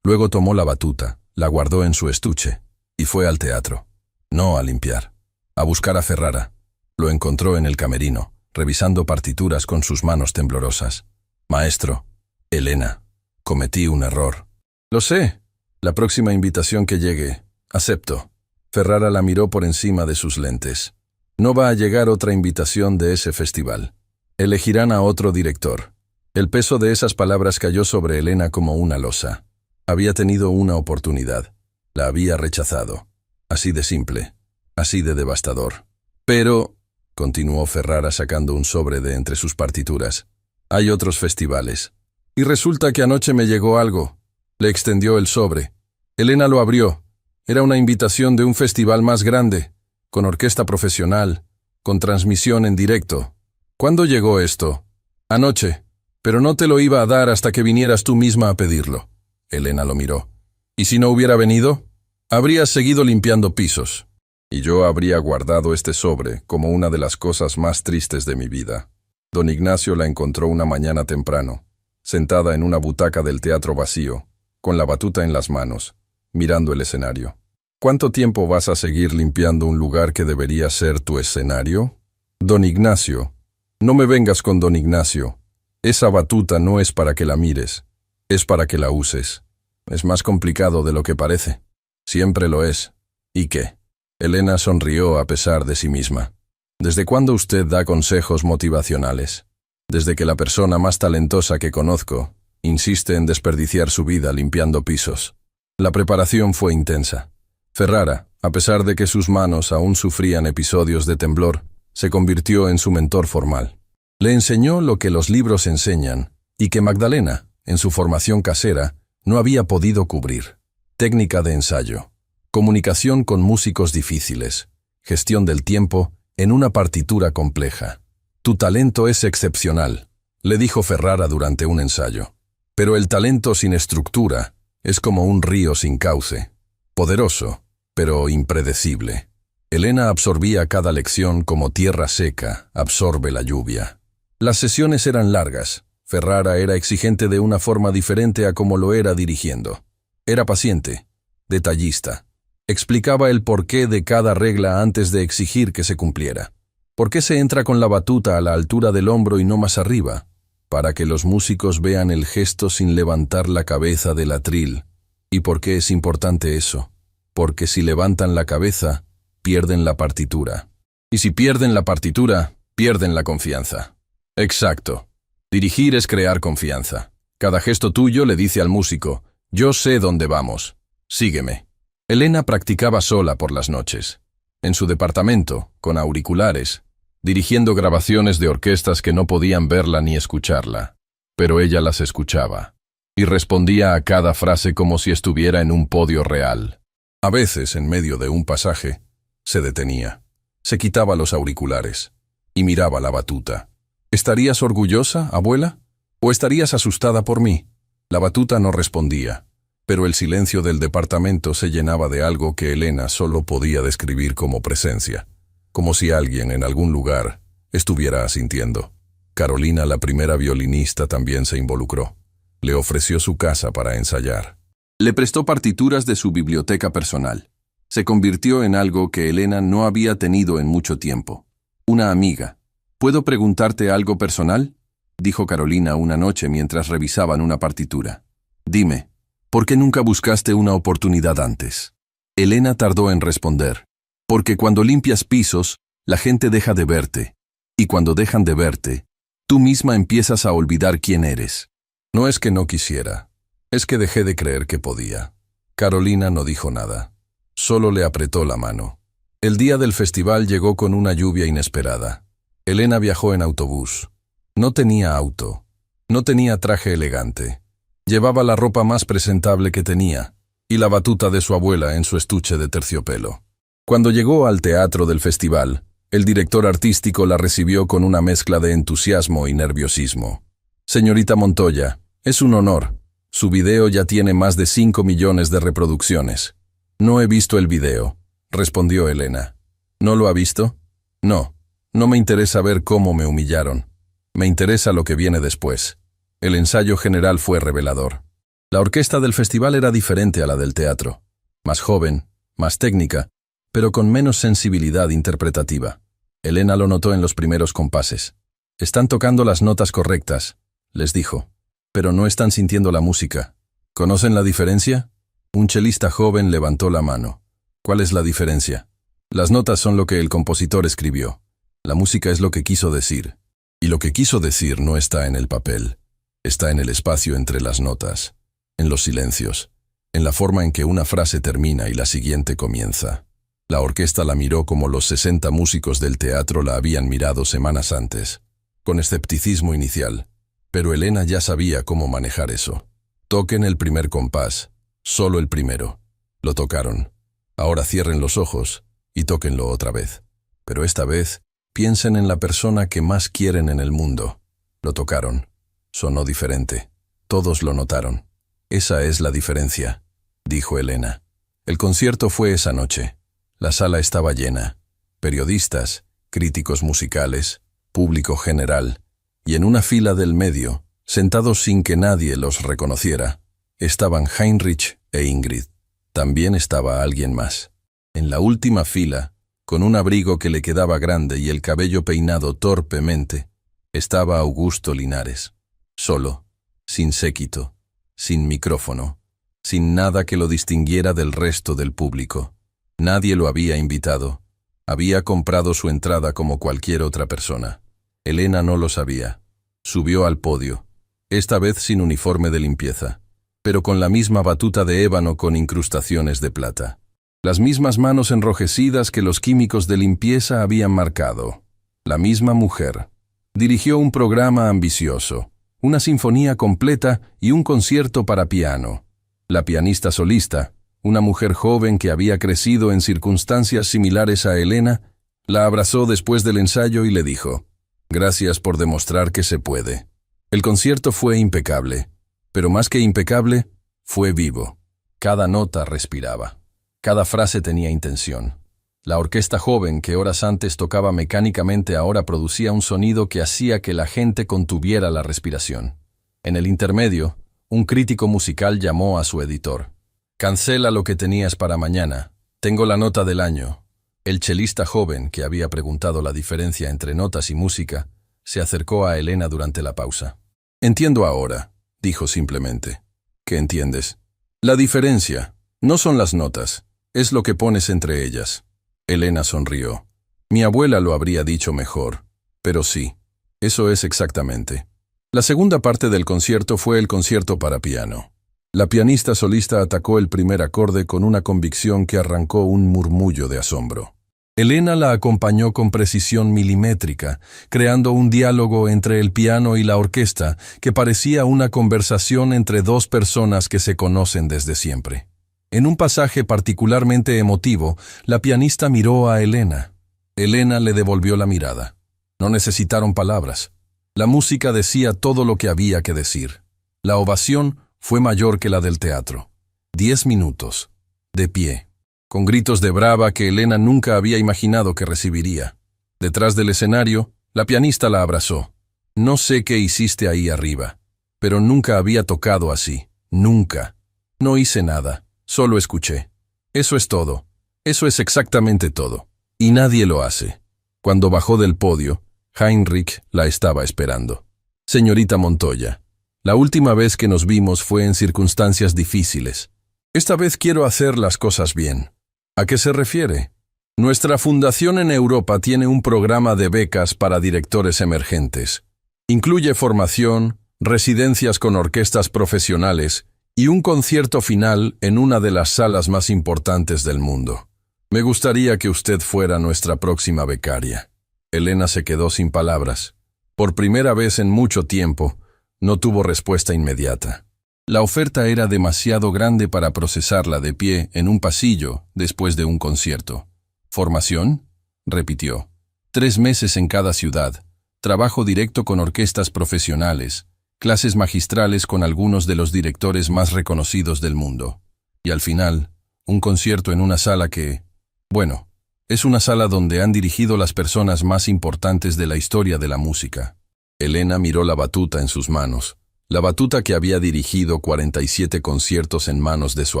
Luego tomó la batuta, la guardó en su estuche, y fue al teatro. No a limpiar. A buscar a Ferrara. Lo encontró en el camerino, revisando partituras con sus manos temblorosas. Maestro, Elena, cometí un error. Lo sé. La próxima invitación que llegue, acepto. Ferrara la miró por encima de sus lentes. No va a llegar otra invitación de ese festival. Elegirán a otro director. El peso de esas palabras cayó sobre Elena como una losa. Había tenido una oportunidad. La había rechazado. Así de simple. Así de devastador. Pero, continuó Ferrara sacando un sobre de entre sus partituras. Hay otros festivales. Y resulta que anoche me llegó algo. Le extendió el sobre. Elena lo abrió. Era una invitación de un festival más grande, con orquesta profesional, con transmisión en directo. ¿Cuándo llegó esto? Anoche, pero no te lo iba a dar hasta que vinieras tú misma a pedirlo. Elena lo miró. ¿Y si no hubiera venido? Habrías seguido limpiando pisos. Y yo habría guardado este sobre como una de las cosas más tristes de mi vida. Don Ignacio la encontró una mañana temprano, sentada en una butaca del teatro vacío, con la batuta en las manos, mirando el escenario. ¿Cuánto tiempo vas a seguir limpiando un lugar que debería ser tu escenario? Don Ignacio, no me vengas con don Ignacio. Esa batuta no es para que la mires, es para que la uses. Es más complicado de lo que parece. Siempre lo es. ¿Y qué? Elena sonrió a pesar de sí misma. ¿Desde cuándo usted da consejos motivacionales? Desde que la persona más talentosa que conozco insiste en desperdiciar su vida limpiando pisos. La preparación fue intensa. Ferrara, a pesar de que sus manos aún sufrían episodios de temblor, se convirtió en su mentor formal. Le enseñó lo que los libros enseñan y que Magdalena, en su formación casera, no había podido cubrir. Técnica de ensayo, comunicación con músicos difíciles, gestión del tiempo en una partitura compleja. Tu talento es excepcional, le dijo Ferrara durante un ensayo. Pero el talento sin estructura es como un río sin cauce. Poderoso, pero impredecible. Elena absorbía cada lección como tierra seca absorbe la lluvia. Las sesiones eran largas. Ferrara era exigente de una forma diferente a como lo era dirigiendo. Era paciente, detallista. Explicaba el porqué de cada regla antes de exigir que se cumpliera. ¿Por qué se entra con la batuta a la altura del hombro y no más arriba? Para que los músicos vean el gesto sin levantar la cabeza del atril. ¿Y por qué es importante eso? Porque si levantan la cabeza, pierden la partitura. Y si pierden la partitura, pierden la confianza. Exacto. Dirigir es crear confianza. Cada gesto tuyo le dice al músico, yo sé dónde vamos. Sígueme. Elena practicaba sola por las noches. En su departamento, con auriculares, dirigiendo grabaciones de orquestas que no podían verla ni escucharla. Pero ella las escuchaba. Y respondía a cada frase como si estuviera en un podio real. A veces, en medio de un pasaje, se detenía. Se quitaba los auriculares y miraba la batuta. ¿Estarías orgullosa, abuela? ¿O estarías asustada por mí? La batuta no respondía, pero el silencio del departamento se llenaba de algo que Elena solo podía describir como presencia, como si alguien en algún lugar estuviera asintiendo. Carolina, la primera violinista, también se involucró. Le ofreció su casa para ensayar. Le prestó partituras de su biblioteca personal. Se convirtió en algo que Elena no había tenido en mucho tiempo. Una amiga. ¿Puedo preguntarte algo personal?, dijo Carolina una noche mientras revisaban una partitura. Dime, ¿por qué nunca buscaste una oportunidad antes? Elena tardó en responder. Porque cuando limpias pisos, la gente deja de verte. Y cuando dejan de verte, tú misma empiezas a olvidar quién eres. No es que no quisiera, es que dejé de creer que podía. Carolina no dijo nada. Solo le apretó la mano. El día del festival llegó con una lluvia inesperada. Elena viajó en autobús. No tenía auto. No tenía traje elegante. Llevaba la ropa más presentable que tenía y la batuta de su abuela en su estuche de terciopelo. Cuando llegó al teatro del festival, el director artístico la recibió con una mezcla de entusiasmo y nerviosismo. Señorita Montoya, es un honor. Su video ya tiene más de 5 millones de reproducciones. No he visto el video, respondió Elena. ¿No lo ha visto? No. No me interesa ver cómo me humillaron. Me interesa lo que viene después. El ensayo general fue revelador. La orquesta del festival era diferente a la del teatro. Más joven, más técnica, pero con menos sensibilidad interpretativa. Elena lo notó en los primeros compases. Están tocando las notas correctas, les dijo, pero no están sintiendo la música. ¿Conocen la diferencia? Un chelista joven levantó la mano. ¿Cuál es la diferencia? Las notas son lo que el compositor escribió. La música es lo que quiso decir. Y lo que quiso decir no está en el papel. Está en el espacio entre las notas, en los silencios, en la forma en que una frase termina y la siguiente comienza. La orquesta la miró como los 60 músicos del teatro la habían mirado semanas antes, con escepticismo inicial, pero Elena ya sabía cómo manejar eso. Toquen el primer compás, solo el primero. Lo tocaron. Ahora cierren los ojos y tóquenlo otra vez. Pero esta vez, piensen en la persona que más quieren en el mundo. Lo tocaron. Sonó diferente. Todos lo notaron. Esa es la diferencia, dijo Elena. El concierto fue esa noche. La sala estaba llena. Periodistas, críticos musicales, público general, y en una fila del medio, sentados sin que nadie los reconociera, estaban Heinrich e Ingrid. También estaba alguien más. En la última fila, con un abrigo que le quedaba grande y el cabello peinado torpemente, estaba Augusto Linares. Solo, sin séquito, sin micrófono, sin nada que lo distinguiera del resto del público. Nadie lo había invitado. Había comprado su entrada como cualquier otra persona. Elena no lo sabía. Subió al podio, esta vez sin uniforme de limpieza, pero con la misma batuta de ébano con incrustaciones de plata. Las mismas manos enrojecidas que los químicos de limpieza habían marcado. La misma mujer. Dirigió un programa ambicioso, una sinfonía completa y un concierto para piano. La pianista solista, una mujer joven que había crecido en circunstancias similares a Elena, la abrazó después del ensayo y le dijo: «Gracias por demostrar que se puede». El concierto fue impecable, pero más que impecable, fue vivo. Cada nota respiraba. Cada frase tenía intención. La orquesta joven que horas antes tocaba mecánicamente ahora producía un sonido que hacía que la gente contuviera la respiración. En el intermedio, un crítico musical llamó a su editor. «Cancela lo que tenías para mañana. Tengo la nota del año». El chelista joven, que había preguntado la diferencia entre notas y música, se acercó a Elena durante la pausa. «Entiendo ahora», dijo simplemente. «¿Qué entiendes?» «La diferencia. No son las notas. Es lo que pones entre ellas». Elena sonrió. «Mi abuela lo habría dicho mejor. Pero sí, eso es exactamente». La segunda parte del concierto fue el concierto para piano. La pianista solista atacó el primer acorde con una convicción que arrancó un murmullo de asombro. Elena la acompañó con precisión milimétrica, creando un diálogo entre el piano y la orquesta que parecía una conversación entre dos personas que se conocen desde siempre. En un pasaje particularmente emotivo, la pianista miró a Elena. Elena le devolvió la mirada. No necesitaron palabras. La música decía todo lo que había que decir. La ovación fue mayor que la del teatro. 10 minutos, de pie, con gritos de brava que Elena nunca había imaginado que recibiría. Detrás del escenario, la pianista la abrazó. «No sé qué hiciste ahí arriba, pero nunca había tocado así. Nunca. No hice nada, solo escuché. Eso es todo. Eso es exactamente todo. Y nadie lo hace». Cuando bajó del podio, Heinrich la estaba esperando. «Señorita Montoya, la última vez que nos vimos fue en circunstancias difíciles. Esta vez quiero hacer las cosas bien». «¿A qué se refiere?» «Nuestra fundación en Europa tiene un programa de becas para directores emergentes. Incluye formación, residencias con orquestas profesionales y un concierto final en una de las salas más importantes del mundo. Me gustaría que usted fuera nuestra próxima becaria». Elena se quedó sin palabras. Por primera vez en mucho tiempo, no tuvo respuesta inmediata. La oferta era demasiado grande para procesarla de pie en un pasillo después de un concierto. «¿Formación?», repitió. 3 meses en cada ciudad, trabajo directo con orquestas profesionales, clases magistrales con algunos de los directores más reconocidos del mundo. Y al final, un concierto en una sala que, bueno, es una sala donde han dirigido las personas más importantes de la historia de la música». Elena miró la batuta en sus manos. La batuta que había dirigido 47 conciertos en manos de su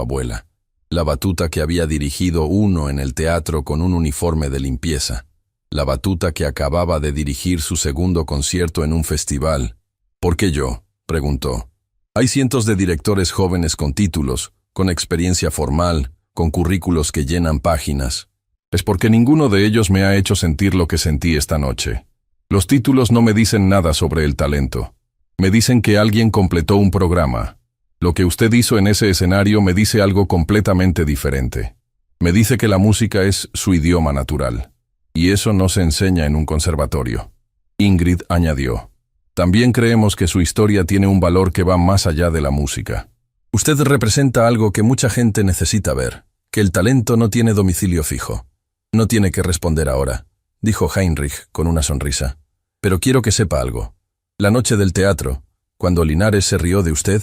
abuela. La batuta que había dirigido uno en el teatro con un uniforme de limpieza. La batuta que acababa de dirigir su segundo concierto en un festival. «¿Por qué yo?», preguntó. «Hay cientos de directores jóvenes con títulos, con experiencia formal, con currículos que llenan páginas. Es porque ninguno de ellos me ha hecho sentir lo que sentí esta noche. Los títulos no me dicen nada sobre el talento. Me dicen que alguien completó un programa. Lo que usted hizo en ese escenario me dice algo completamente diferente. Me dice que la música es su idioma natural, y eso no se enseña en un conservatorio. Ingrid añadió, también creemos que su historia tiene un valor que va más allá de la música. Usted representa algo que mucha gente necesita ver, que el talento no tiene domicilio fijo. No tiene que responder ahora, dijo Heinrich con una sonrisa. Pero quiero que sepa algo. La noche del teatro, cuando Linares se rió de usted,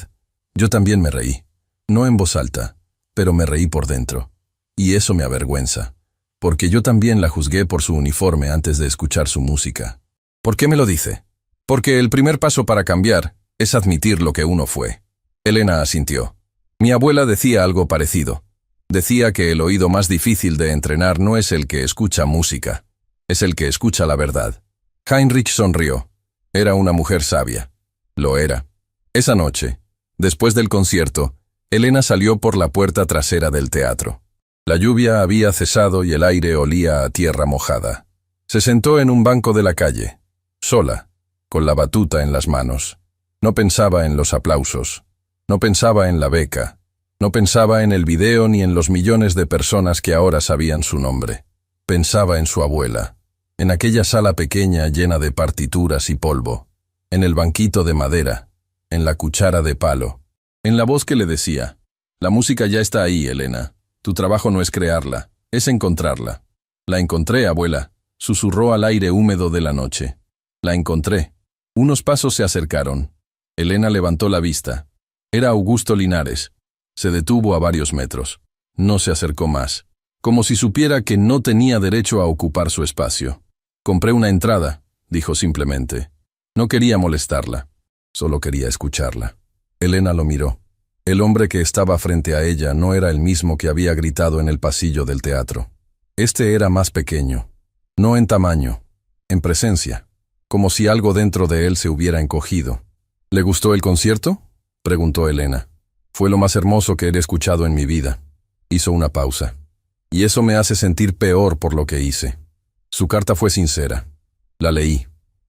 yo también me reí. No en voz alta, pero me reí por dentro. Y eso me avergüenza, porque yo también la juzgué por su uniforme antes de escuchar su música. ¿Por qué me lo dice? Porque el primer paso para cambiar es admitir lo que uno fue. Elena asintió. Mi abuela decía algo parecido. Decía que el oído más difícil de entrenar no es el que escucha música, es el que escucha la verdad. Heinrich sonrió. Era una mujer sabia. Lo era. Esa noche, después del concierto, Elena salió por la puerta trasera del teatro. La lluvia había cesado y el aire olía a tierra mojada. Se sentó en un banco de la calle, sola, con la batuta en las manos. No pensaba en los aplausos, no pensaba en la beca, no pensaba en el video ni en los millones de personas que ahora sabían su nombre. Pensaba en su abuela, en aquella sala pequeña llena de partituras y polvo, en el banquito de madera, en la cuchara de palo, en la voz que le decía, la música ya está ahí, Elena. Tu trabajo no es crearla, es encontrarla. La encontré, abuela, susurró al aire húmedo de la noche. La encontré. Unos pasos se acercaron. Elena levantó la vista. Era Augusto Linares. Se detuvo a varios metros. No se acercó más, como si supiera que no tenía derecho a ocupar su espacio. Compré una entrada, dijo simplemente. No quería molestarla, solo quería escucharla. Elena lo miró. El hombre que estaba frente a ella no era el mismo que había gritado en el pasillo del teatro. Este era más pequeño, no en tamaño, en presencia, como si algo dentro de él se hubiera encogido. ¿Le gustó el concierto?, preguntó Elena. Fue lo más hermoso que he escuchado en mi vida. Hizo una pausa. Y eso me hace sentir peor por lo que hice. Su carta fue sincera. La leí.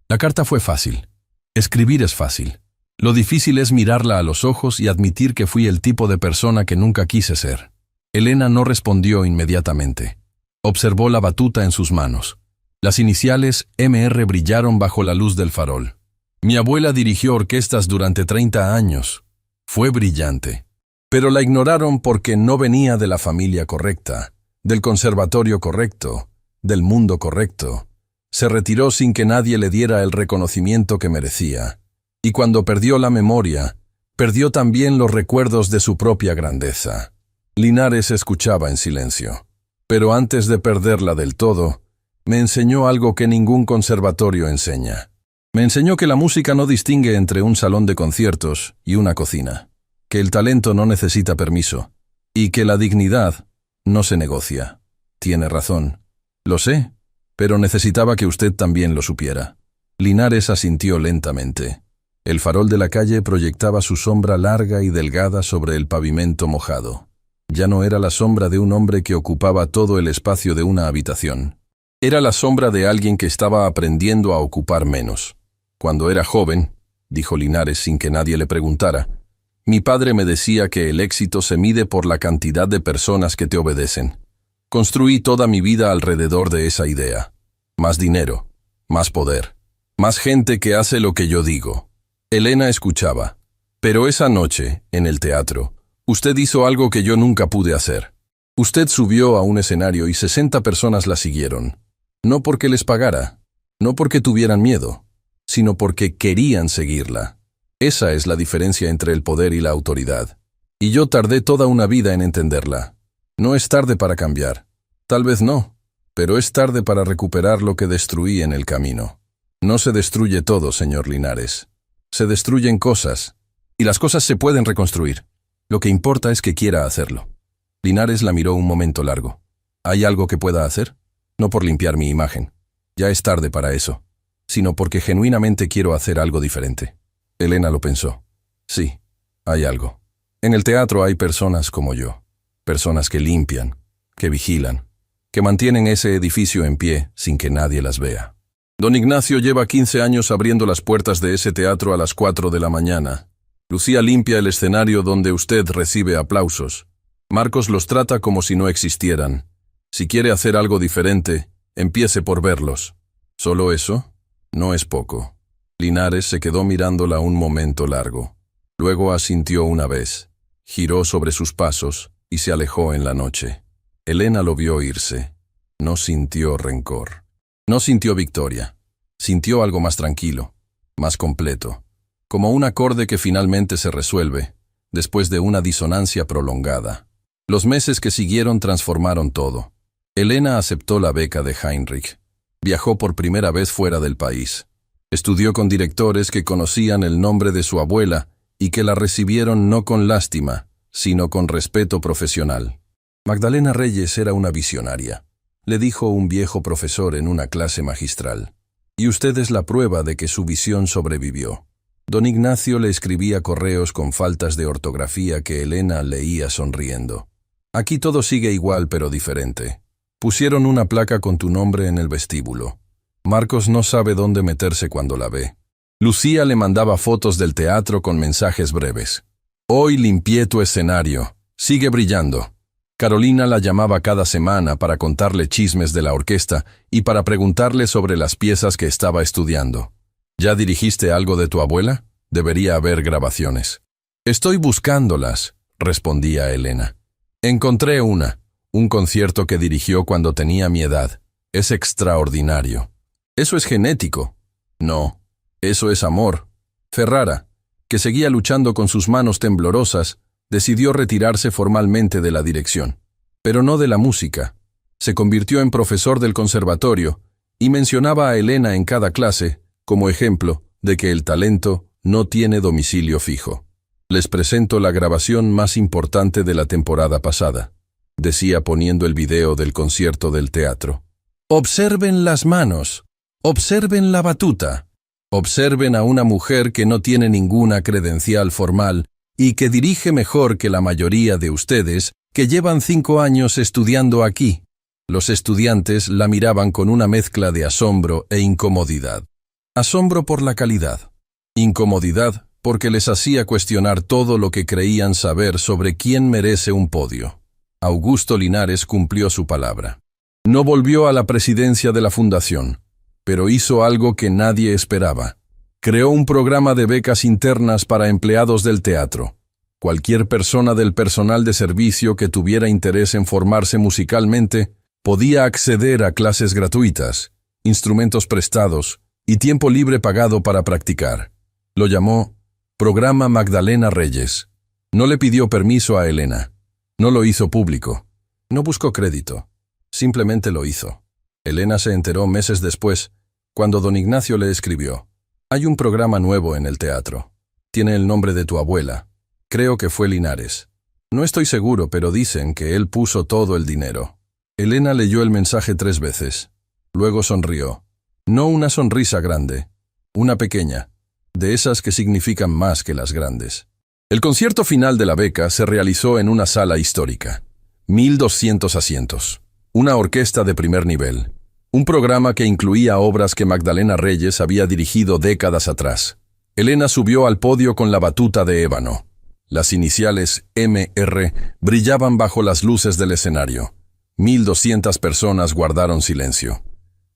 La carta fue fácil. Escribir es fácil. Lo difícil es mirarla a los ojos y admitir que fui el tipo de persona que nunca quise ser. Elena no respondió inmediatamente. Observó la batuta en sus manos. Las iniciales MR brillaron bajo la luz del farol. Mi abuela dirigió orquestas durante 30 años. Fue brillante. Pero la ignoraron porque no venía de la familia correcta, del conservatorio correcto, del mundo correcto. Se retiró sin que nadie le diera el reconocimiento que merecía. Y cuando perdió la memoria, perdió también los recuerdos de su propia grandeza. Linares escuchaba en silencio. Pero antes de perderla del todo, me enseñó algo que ningún conservatorio enseña. Me enseñó que la música no distingue entre un salón de conciertos y una cocina, que el talento no necesita permiso, y que la dignidad no se negocia. Tiene razón. Lo sé, pero necesitaba que usted también lo supiera. Linares asintió lentamente. El farol de la calle proyectaba su sombra larga y delgada sobre el pavimento mojado. Ya no era la sombra de un hombre que ocupaba todo el espacio de una habitación. Era la sombra de alguien que estaba aprendiendo a ocupar menos. Cuando era joven, dijo Linares sin que nadie le preguntara, mi padre me decía que el éxito se mide por la cantidad de personas que te obedecen. Construí toda mi vida alrededor de esa idea. Más dinero, más poder, más gente que hace lo que yo digo. Elena escuchaba. Pero esa noche, en el teatro, usted hizo algo que yo nunca pude hacer. Usted subió a un escenario y 60 personas la siguieron. No porque les pagara, no porque tuvieran miedo, sino porque querían seguirla. Esa es la diferencia entre el poder y la autoridad. Y yo tardé toda una vida en entenderla. No es tarde para cambiar. Tal vez no, pero es tarde para recuperar lo que destruí en el camino. No se destruye todo, señor Linares. Se destruyen cosas, y las cosas se pueden reconstruir. Lo que importa es que quiera hacerlo. Linares la miró un momento largo. ¿Hay algo que pueda hacer? No por limpiar mi imagen. Ya es tarde para eso, sino porque genuinamente quiero hacer algo diferente. Elena lo pensó. Sí, hay algo. En el teatro hay personas como yo. Personas que limpian, que vigilan, que mantienen ese edificio en pie sin que nadie las vea. Don Ignacio lleva 15 años abriendo las puertas de ese teatro a las 4 de la mañana. Lucía limpia el escenario donde usted recibe aplausos. Marcos los trata como si no existieran. Si quiere hacer algo diferente, empiece por verlos. ¿Solo eso? No es poco. Linares se quedó mirándola un momento largo. Luego asintió una vez, giró sobre sus pasos y se alejó en la noche. Elena lo vio irse. No sintió rencor. No sintió victoria. Sintió algo más tranquilo, más completo, como un acorde que finalmente se resuelve, después de una disonancia prolongada. Los meses que siguieron transformaron todo. Elena aceptó la beca de Heinrich. Viajó por primera vez fuera del país. Estudió con directores que conocían el nombre de su abuela y que la recibieron no con lástima, sino con respeto profesional. Magdalena Reyes era una visionaria, le dijo un viejo profesor en una clase magistral. Y usted es la prueba de que su visión sobrevivió. Don Ignacio le escribía correos con faltas de ortografía que Elena leía sonriendo. Aquí todo sigue igual pero diferente. Pusieron una placa con tu nombre en el vestíbulo. Marcos no sabe dónde meterse cuando la ve. Lucía le mandaba fotos del teatro con mensajes breves. Hoy limpié tu escenario. Sigue brillando. Carolina la llamaba cada semana para contarle chismes de la orquesta y para preguntarle sobre las piezas que estaba estudiando. ¿Ya dirigiste algo de tu abuela? Debería haber grabaciones. Estoy buscándolas, respondía Elena. Encontré un concierto que dirigió cuando tenía mi edad. Es extraordinario. ¿Eso es genético? No, eso es amor. Ferrara, que seguía luchando con sus manos temblorosas, decidió retirarse formalmente de la dirección, pero no de la música. Se convirtió en profesor del conservatorio y mencionaba a Elena en cada clase como ejemplo de que el talento no tiene domicilio fijo. Les presento la grabación más importante de la temporada pasada, decía poniendo el video del concierto del teatro. Observen las manos, observen la batuta, observen a una mujer que no tiene ninguna credencial formal y que dirige mejor que la mayoría de ustedes que llevan 5 años estudiando aquí. Los estudiantes la miraban con una mezcla de asombro e incomodidad. Asombro por la calidad. Incomodidad porque les hacía cuestionar todo lo que creían saber sobre quién merece un podio. Augusto Linares cumplió su palabra. No volvió a la presidencia de la fundación, pero hizo algo que nadie esperaba. Creó un programa de becas internas para empleados del teatro. Cualquier persona del personal de servicio que tuviera interés en formarse musicalmente podía acceder a clases gratuitas, instrumentos prestados y tiempo libre pagado para practicar. Lo llamó Programa Magdalena Reyes. No le pidió permiso a Elena. No lo hizo público. No buscó crédito. Simplemente lo hizo. Elena se enteró meses después, cuando don Ignacio le escribió. Hay un programa nuevo en el teatro. Tiene el nombre de tu abuela. Creo que fue Linares. No estoy seguro, pero dicen que él puso todo el dinero. Elena leyó el mensaje 3 veces. Luego sonrió. No una sonrisa grande, una pequeña, de esas que significan más que las grandes. El concierto final de la beca se realizó en una sala histórica. 1.200 asientos. Una orquesta de primer nivel. Un programa que incluía obras que Magdalena Reyes había dirigido décadas atrás. Elena subió al podio con la batuta de ébano. Las iniciales MR brillaban bajo las luces del escenario. 1.200 personas guardaron silencio.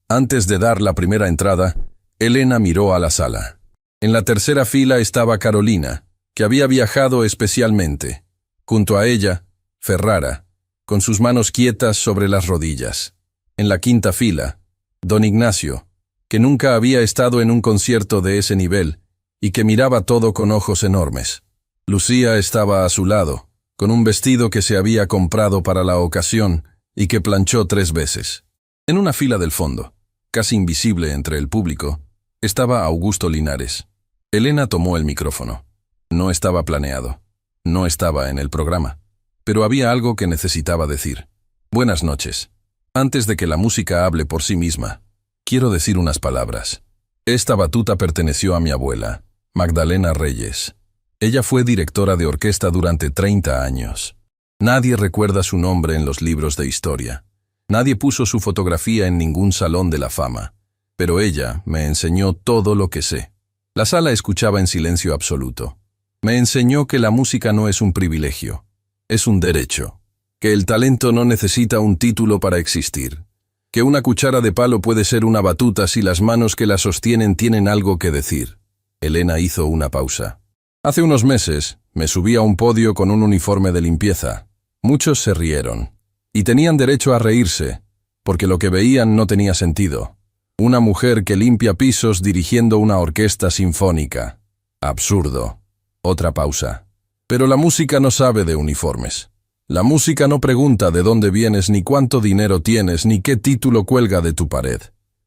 Antes de dar la primera entrada, Elena miró a la sala. En la tercera fila estaba Carolina, que había viajado especialmente. Junto a ella, Ferrara, con sus manos quietas sobre las rodillas. En la quinta fila, don Ignacio, que nunca había estado en un concierto de ese nivel y que miraba todo con ojos enormes. Lucía estaba a su lado, con un vestido que se había comprado para la ocasión y que planchó 3 veces. En una fila del fondo, casi invisible entre el público, estaba Augusto Linares. Elena tomó el micrófono. No estaba planeado. No estaba en el programa. Pero había algo que necesitaba decir. Buenas noches. Antes de que la música hable por sí misma, quiero decir unas palabras. Esta batuta perteneció a mi abuela, Magdalena Reyes. Ella fue directora de orquesta durante 30 años. Nadie recuerda su nombre en los libros de historia. Nadie puso su fotografía en ningún salón de la fama. Pero ella me enseñó todo lo que sé. La sala escuchaba en silencio absoluto. Me enseñó que la música no es un privilegio, es un derecho. que el talento no necesita un título para existir, que una cuchara de palo puede ser una batuta si las manos que la sostienen tienen algo que decir. Elena hizo una pausa. Hace unos meses me subí a un podio con un uniforme de limpieza. Muchos se rieron. Y tenían derecho a reírse, porque lo que veían no tenía sentido. Una mujer que limpia pisos dirigiendo una orquesta sinfónica. Absurdo. Otra pausa. Pero la música no sabe de uniformes. La música no pregunta de dónde vienes, ni cuánto dinero tienes, ni qué título cuelga de tu pared.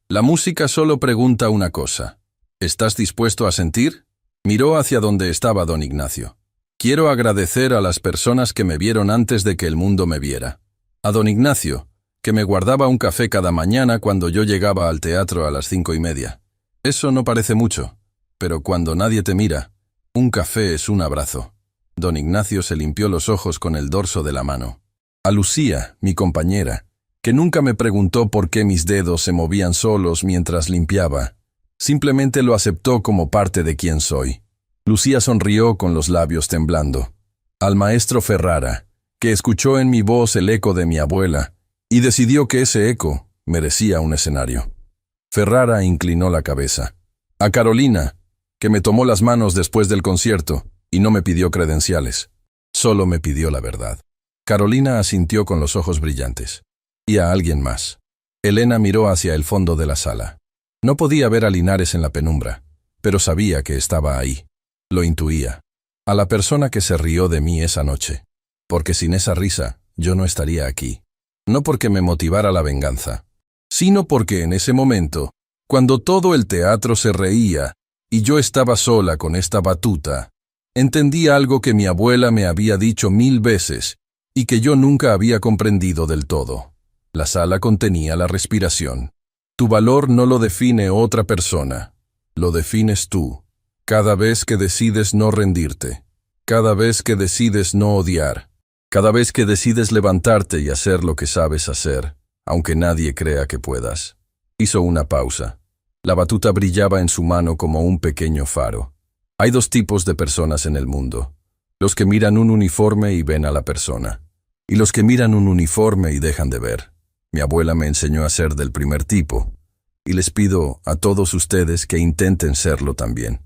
La música solo pregunta una cosa. ¿Estás dispuesto a sentir? Miró hacia donde estaba don Ignacio. Quiero agradecer a las personas que me vieron antes de que el mundo me viera. A don Ignacio, que me guardaba un café cada mañana cuando yo llegaba al teatro a las 5:30. Eso no parece mucho, pero cuando nadie te mira, un café es un abrazo. Don Ignacio se limpió los ojos con el dorso de la mano. A Lucía, mi compañera, que nunca me preguntó por qué mis dedos se movían solos mientras limpiaba, simplemente lo aceptó como parte de quien soy. Lucía sonrió con los labios temblando. Al maestro Ferrara, que escuchó en mi voz el eco de mi abuela, y decidió que ese eco merecía un escenario. Ferrara inclinó la cabeza. A Carolina, que me tomó las manos después del concierto, y no me pidió credenciales. Solo me pidió la verdad. Carolina asintió con los ojos brillantes. Y a alguien más. Elena miró hacia el fondo de la sala. No podía ver a Linares en la penumbra, pero sabía que estaba ahí. Lo intuía. A la persona que se rió de mí esa noche. Porque sin esa risa, yo no estaría aquí. No porque me motivara la venganza, sino porque en ese momento, cuando todo el teatro se reía y yo estaba sola con esta batuta, entendí algo que mi abuela me había dicho 1000 veces y que yo nunca había comprendido del todo. La sala contenía la respiración. Tu valor no lo define otra persona, lo defines tú. Cada vez que decides no rendirte, cada vez que decides no odiar, cada vez que decides levantarte y hacer lo que sabes hacer, aunque nadie crea que puedas. Hizo una pausa. La batuta brillaba en su mano como un pequeño faro. Hay 2 tipos de personas en el mundo. Los que miran un uniforme y ven a la persona. Y los que miran un uniforme y dejan de ver. Mi abuela me enseñó a ser del primer tipo. Y les pido a todos ustedes que intenten serlo también.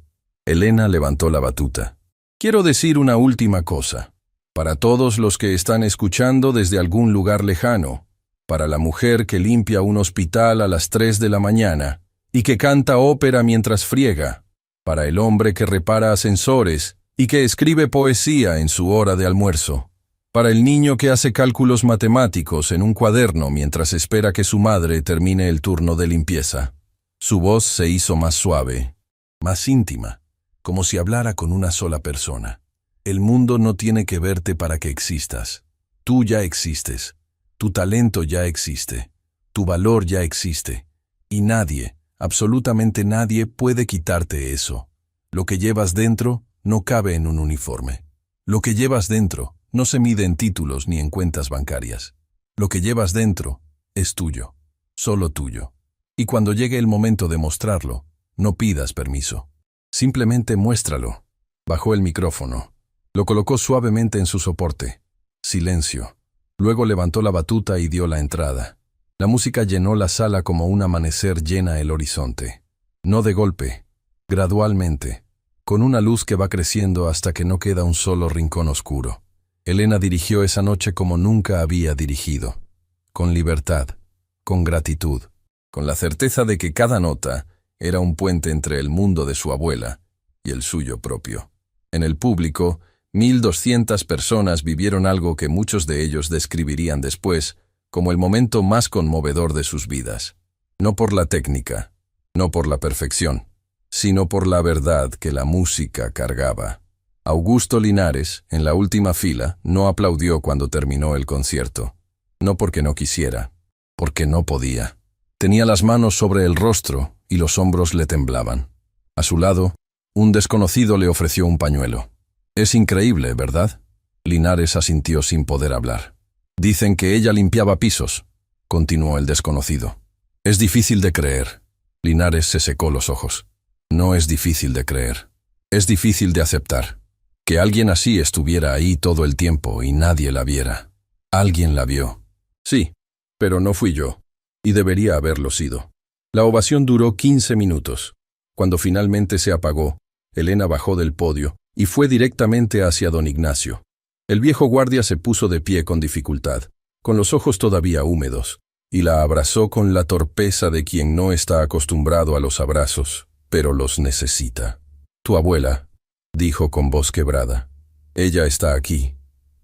Elena levantó la batuta. Quiero decir una última cosa. Para todos los que están escuchando desde algún lugar lejano, para la mujer que limpia un hospital a las 3 de la mañana y que canta ópera mientras friega, para el hombre que repara ascensores y que escribe poesía en su hora de almuerzo, para el niño que hace cálculos matemáticos en un cuaderno mientras espera que su madre termine el turno de limpieza. Su voz se hizo más suave, más íntima, como si hablara con una sola persona. El mundo no tiene que verte para que existas. Tú ya existes. Tu talento ya existe. Tu valor ya existe. Y nadie, absolutamente nadie, puede quitarte eso. Lo que llevas dentro no cabe en un uniforme. Lo que llevas dentro no se mide en títulos ni en cuentas bancarias. Lo que llevas dentro es tuyo. Solo tuyo. Y cuando llegue el momento de mostrarlo, no pidas permiso. Simplemente muéstralo. Bajó el micrófono. Lo colocó suavemente en su soporte. Silencio. Luego levantó la batuta y dio la entrada. La música llenó la sala como un amanecer llena el horizonte. No de golpe, gradualmente, con una luz que va creciendo hasta que no queda un solo rincón oscuro. Elena dirigió esa noche como nunca había dirigido. Con libertad, con gratitud, con la certeza de que cada nota era un puente entre el mundo de su abuela y el suyo propio. En el público, 1200 personas vivieron algo que muchos de ellos describirían después como el momento más conmovedor de sus vidas. No por la técnica, no por la perfección, sino por la verdad que la música cargaba. Augusto Linares, en la última fila, no aplaudió cuando terminó el concierto. No porque no quisiera, porque no podía. Tenía las manos sobre el rostro y los hombros le temblaban. A su lado, un desconocido le ofreció un pañuelo. Es increíble, ¿verdad? Linares asintió sin poder hablar. Dicen que ella limpiaba pisos, continuó el desconocido. Es difícil de creer. Linares se secó los ojos. No es difícil de creer. Es difícil de aceptar. Que alguien así estuviera ahí todo el tiempo y nadie la viera. Alguien la vio. Sí, pero no fui yo. Y debería haberlo sido. La ovación duró 15 minutos. Cuando finalmente se apagó, Elena bajó del podio y fue directamente hacia don Ignacio. El viejo guardia se puso de pie con dificultad, con los ojos todavía húmedos, y la abrazó con la torpeza de quien no está acostumbrado a los abrazos, pero los necesita. «Tu abuela», dijo con voz quebrada. «Ella está aquí.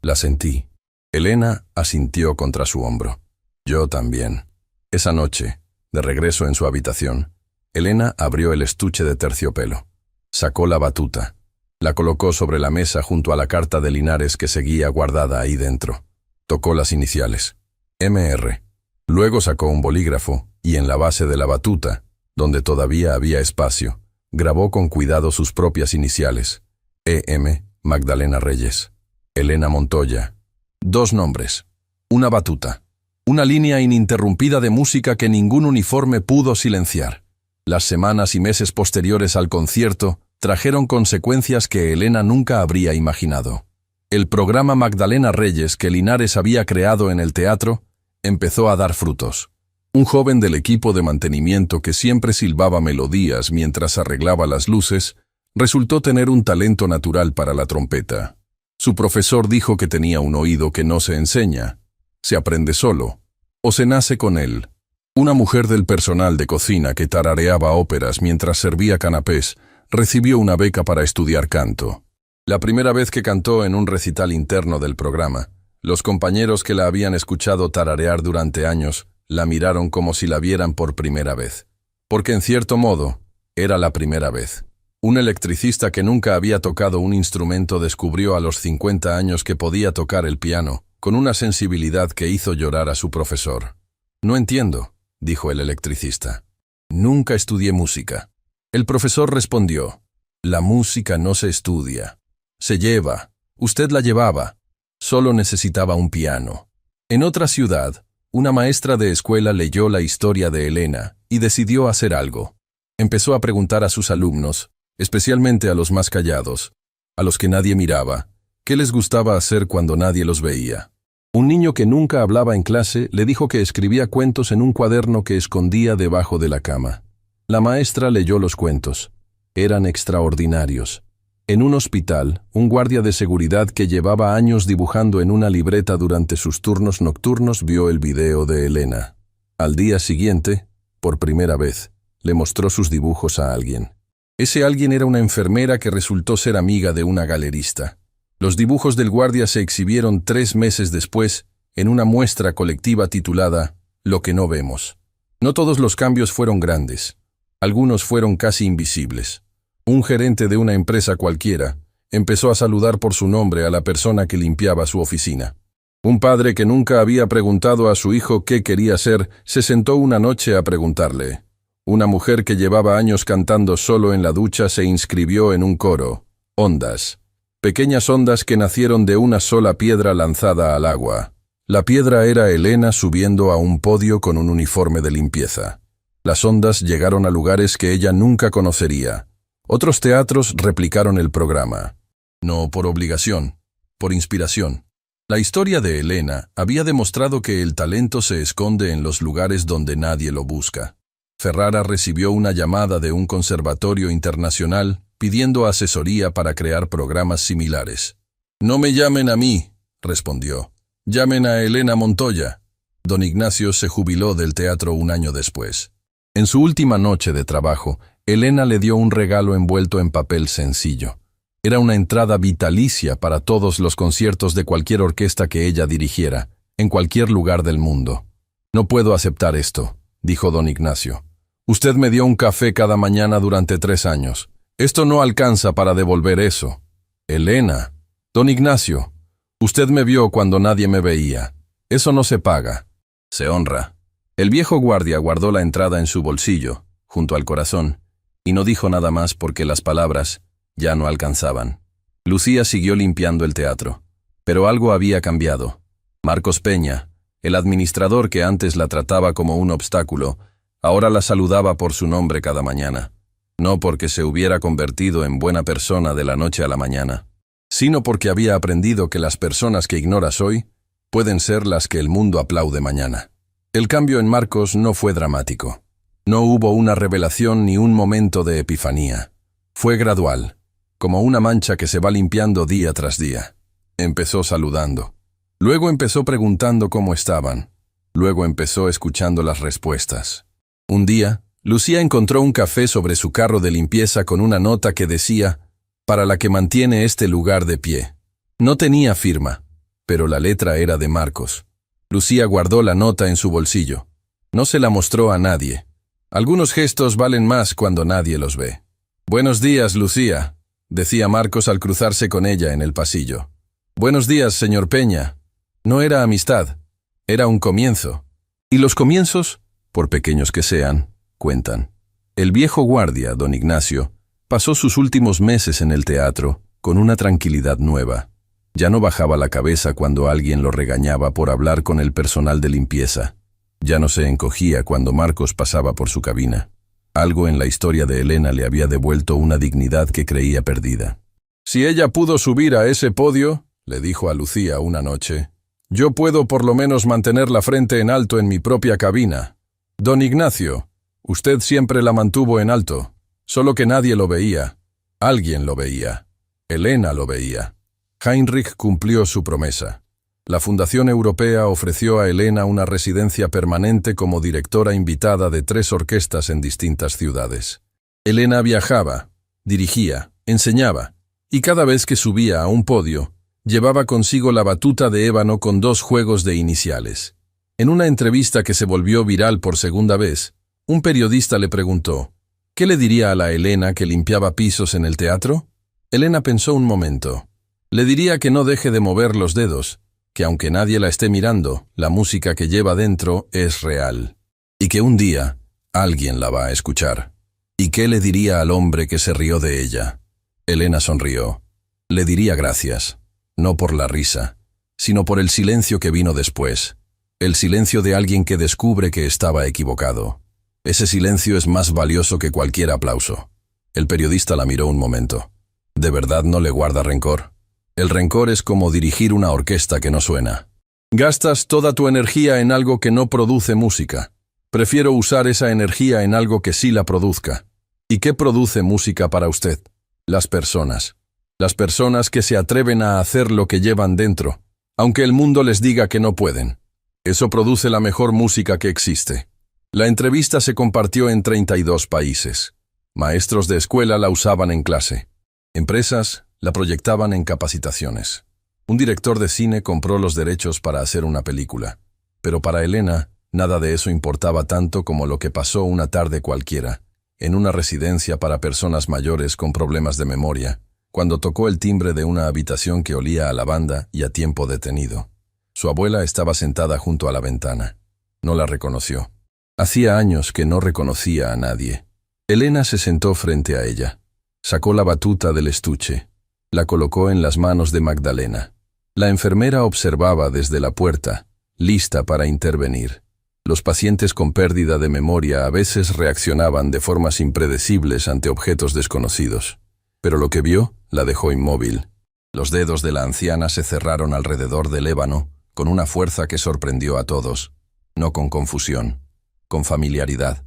La sentí». Elena asintió contra su hombro. «Yo también». Esa noche, de regreso en su habitación, Elena abrió el estuche de terciopelo. Sacó la batuta. La colocó sobre la mesa junto a la carta de Linares que seguía guardada ahí dentro. Tocó las iniciales. MR. Luego sacó un bolígrafo y en la base de la batuta, donde todavía había espacio, grabó con cuidado sus propias iniciales. EM Magdalena Reyes. Elena Montoya. 2 nombres. Una batuta. Una línea ininterrumpida de música que ningún uniforme pudo silenciar. Las semanas y meses posteriores al concierto trajeron consecuencias que Elena nunca habría imaginado. El programa Magdalena Reyes que Linares había creado en el teatro empezó a dar frutos. Un joven del equipo de mantenimiento que siempre silbaba melodías mientras arreglaba las luces, resultó tener un talento natural para la trompeta. Su profesor dijo que tenía un oído que no se enseña, se aprende solo, o se nace con él. Una mujer del personal de cocina que tarareaba óperas mientras servía canapés recibió una beca para estudiar canto. La primera vez que cantó en un recital interno del programa, los compañeros que la habían escuchado tararear durante años la miraron como si la vieran por primera vez. Porque en cierto modo, era la primera vez. Un electricista que nunca había tocado un instrumento descubrió a los 50 años que podía tocar el piano, con una sensibilidad que hizo llorar a su profesor. «No entiendo», dijo el electricista. «Nunca estudié música». El profesor respondió: «La música no se estudia. Se lleva. Usted la llevaba. Solo necesitaba un piano». En otra ciudad, una maestra de escuela leyó la historia de Elena y decidió hacer algo. Empezó a preguntar a sus alumnos, especialmente a los más callados, a los que nadie miraba, qué les gustaba hacer cuando nadie los veía. Un niño que nunca hablaba en clase le dijo que escribía cuentos en un cuaderno que escondía debajo de la cama. La maestra leyó los cuentos. Eran extraordinarios. En un hospital, un guardia de seguridad que llevaba años dibujando en una libreta durante sus turnos nocturnos vio el video de Elena. Al día siguiente, por primera vez, le mostró sus dibujos a alguien. Ese alguien era una enfermera que resultó ser amiga de una galerista. Los dibujos del guardia se exhibieron 3 meses después en una muestra colectiva titulada Lo que no vemos. No todos los cambios fueron grandes. Algunos fueron casi invisibles. Un gerente de una empresa cualquiera empezó a saludar por su nombre a la persona que limpiaba su oficina. Un padre que nunca había preguntado a su hijo qué quería ser se sentó una noche a preguntarle. Una mujer que llevaba años cantando solo en la ducha se inscribió en un coro. Ondas. Pequeñas ondas que nacieron de una sola piedra lanzada al agua. La piedra era Elena subiendo a un podio con un uniforme de limpieza. Las ondas llegaron a lugares que ella nunca conocería. Otros teatros replicaron el programa. No por obligación, por inspiración. La historia de Elena había demostrado que el talento se esconde en los lugares donde nadie lo busca. Ferrara recibió una llamada de un conservatorio internacional pidiendo asesoría para crear programas similares. «No me llamen a mí», respondió. «Llamen a Elena Montoya». Don Ignacio se jubiló del teatro un año después. En su última noche de trabajo, Elena le dio un regalo envuelto en papel sencillo. Era una entrada vitalicia para todos los conciertos de cualquier orquesta que ella dirigiera, en cualquier lugar del mundo. «No puedo aceptar esto», dijo don Ignacio. «Usted me dio un café cada mañana durante 3 años. Esto no alcanza para devolver eso». «Elena». «Don Ignacio, usted me vio cuando nadie me veía. Eso no se paga. Se honra». El viejo guardia guardó la entrada en su bolsillo, junto al corazón, y no dijo nada más porque las palabras ya no alcanzaban. Lucía siguió limpiando el teatro. Pero algo había cambiado. Marcos Peña, el administrador que antes la trataba como un obstáculo, ahora la saludaba por su nombre cada mañana. No porque se hubiera convertido en buena persona de la noche a la mañana, sino porque había aprendido que las personas que ignoras hoy pueden ser las que el mundo aplaude mañana. El cambio en Marcos no fue dramático. No hubo una revelación ni un momento de epifanía. Fue gradual, como una mancha que se va limpiando día tras día. Empezó saludando. Luego empezó preguntando cómo estaban. Luego empezó escuchando las respuestas. Un día, Lucía encontró un café sobre su carro de limpieza con una nota que decía: «Para la que mantiene este lugar de pie». No tenía firma, pero la letra era de Marcos. Lucía guardó la nota en su bolsillo. No se la mostró a nadie. Algunos gestos valen más cuando nadie los ve. «Buenos días, Lucía», decía Marcos al cruzarse con ella en el pasillo. «Buenos días, señor Peña». No era amistad, era un comienzo. Y los comienzos, por pequeños que sean, cuentan. El viejo guardia, don Ignacio, pasó sus últimos meses en el teatro con una tranquilidad nueva. Ya no bajaba la cabeza cuando alguien lo regañaba por hablar con el personal de limpieza. Ya no se encogía cuando Marcos pasaba por su cabina. Algo en la historia de Elena le había devuelto una dignidad que creía perdida. «Si ella pudo subir a ese podio», le dijo a Lucía una noche, «yo puedo por lo menos mantener la frente en alto en mi propia cabina. Don Ignacio, usted siempre la mantuvo en alto, solo que nadie lo veía. Alguien lo veía. Elena lo veía». Heinrich cumplió su promesa. La Fundación Europea ofreció a Elena una residencia permanente como directora invitada de 3 orquestas en distintas ciudades. Elena viajaba, dirigía, enseñaba, y cada vez que subía a un podio, llevaba consigo la batuta de ébano con 2 juegos de iniciales. En una entrevista que se volvió viral por segunda vez, un periodista le preguntó: ¿qué le diría a la Elena que limpiaba pisos en el teatro? Elena pensó un momento. Le diría que no deje de mover los dedos, que aunque nadie la esté mirando, la música que lleva dentro es real. Y que un día, alguien la va a escuchar. ¿Y qué le diría al hombre que se rió de ella? Elena sonrió. Le diría gracias, no por la risa, sino por el silencio que vino después. El silencio de alguien que descubre que estaba equivocado. Ese silencio es más valioso que cualquier aplauso. El periodista la miró un momento. ¿De verdad no le guarda rencor? El rencor es como dirigir una orquesta que no suena. Gastas toda tu energía en algo que no produce música. Prefiero usar esa energía en algo que sí la produzca. ¿Y qué produce música para usted? Las personas. Las personas que se atreven a hacer lo que llevan dentro, aunque el mundo les diga que no pueden. Eso produce la mejor música que existe. La entrevista se compartió en 32 países. Maestros de escuela la usaban en clase. Empresas la proyectaban en capacitaciones. Un director de cine compró los derechos para hacer una película. Pero para Elena, nada de eso importaba tanto como lo que pasó una tarde cualquiera, en una residencia para personas mayores con problemas de memoria, cuando tocó el timbre de una habitación que olía a lavanda y a tiempo detenido. Su abuela estaba sentada junto a la ventana. No la reconoció. Hacía años que no reconocía a nadie. Elena se sentó frente a ella. Sacó la batuta del estuche. La colocó en las manos de Magdalena. La enfermera observaba desde la puerta, lista para intervenir. Los pacientes con pérdida de memoria a veces reaccionaban de formas impredecibles ante objetos desconocidos. Pero lo que vio la dejó inmóvil. Los dedos de la anciana se cerraron alrededor del ébano con una fuerza que sorprendió a todos, no con confusión, con familiaridad,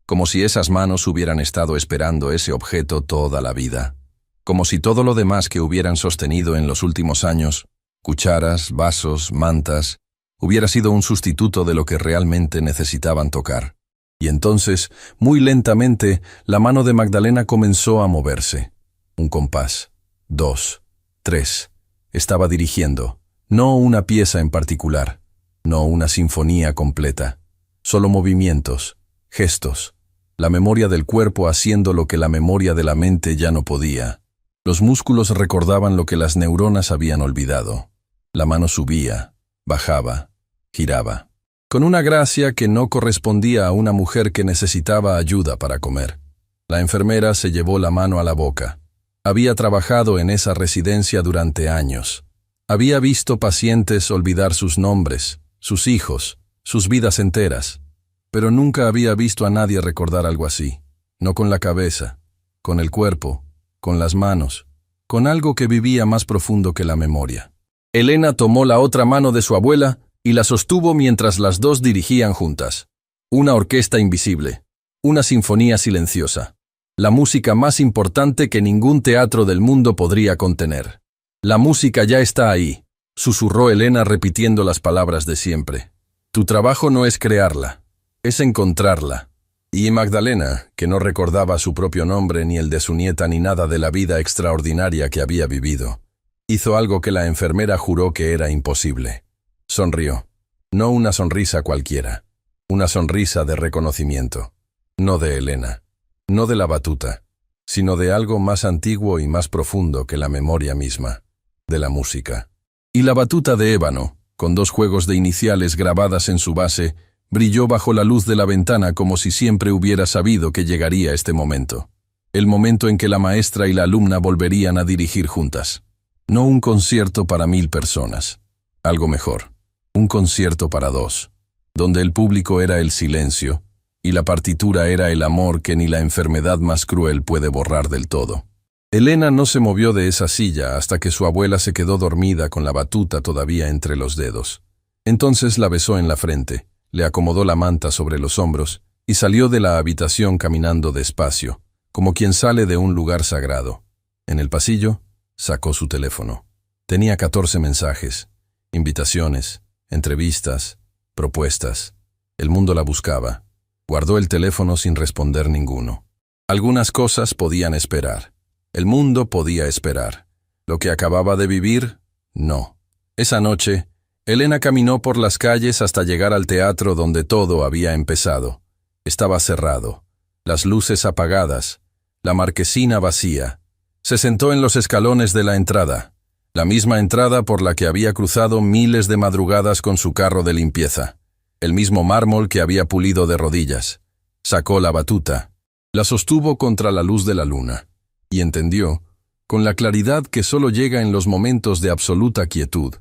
como si esas manos hubieran estado esperando ese objeto toda la vida. Como si todo lo demás que hubieran sostenido en los últimos años, cucharas, vasos, mantas, hubiera sido un sustituto de lo que realmente necesitaban tocar. Y entonces, muy lentamente, la mano de Magdalena comenzó a moverse. Un compás, 2, 3. Estaba dirigiendo, no una pieza en particular, no una sinfonía completa, solo movimientos, gestos, la memoria del cuerpo haciendo lo que la memoria de la mente ya no podía. Los músculos recordaban lo que las neuronas habían olvidado. La mano subía, bajaba, giraba, con una gracia que no correspondía a una mujer que necesitaba ayuda para comer. La enfermera se llevó la mano a la boca. Había trabajado en esa residencia durante años. Había visto pacientes olvidar sus nombres, sus hijos, sus vidas enteras. Pero nunca había visto a nadie recordar algo así. No con la cabeza, con el cuerpo, con las manos, con algo que vivía más profundo que la memoria. Elena tomó la otra mano de su abuela y la sostuvo mientras las dos dirigían juntas. Una orquesta invisible. Una sinfonía silenciosa. La música más importante que ningún teatro del mundo podría contener. La música ya está ahí, susurró Elena repitiendo las palabras de siempre. Tu trabajo no es crearla, es encontrarla. Y Magdalena, que no recordaba su propio nombre ni el de su nieta ni nada de la vida extraordinaria que había vivido, hizo algo que la enfermera juró que era imposible. Sonrió. No una sonrisa cualquiera. Una sonrisa de reconocimiento. No de Elena. No de la batuta. Sino de algo más antiguo y más profundo que la memoria misma. De la música. Y la batuta de ébano, con 2 juegos de iniciales grabadas en su base, brilló bajo la luz de la ventana como si siempre hubiera sabido que llegaría este momento. El momento en que la maestra y la alumna volverían a dirigir juntas. No un concierto para 1000 personas. Algo mejor. Un concierto para 2. Donde el público era el silencio, y la partitura era el amor que ni la enfermedad más cruel puede borrar del todo. Elena no se movió de esa silla hasta que su abuela se quedó dormida con la batuta todavía entre los dedos. Entonces la besó en la frente, le acomodó la manta sobre los hombros y salió de la habitación caminando despacio, como quien sale de un lugar sagrado. En el pasillo, sacó su teléfono. Tenía 14 mensajes, invitaciones, entrevistas, propuestas. El mundo la buscaba. Guardó el teléfono sin responder ninguno. Algunas cosas podían esperar. El mundo podía esperar. Lo que acababa de vivir, no. Esa noche, Elena caminó por las calles hasta llegar al teatro donde todo había empezado. Estaba cerrado, las luces apagadas, la marquesina vacía. Se sentó en los escalones de la entrada, la misma entrada por la que había cruzado miles de madrugadas con su carro de limpieza, el mismo mármol que había pulido de rodillas. Sacó la batuta, la sostuvo contra la luz de la luna, y entendió, con la claridad que solo llega en los momentos de absoluta quietud,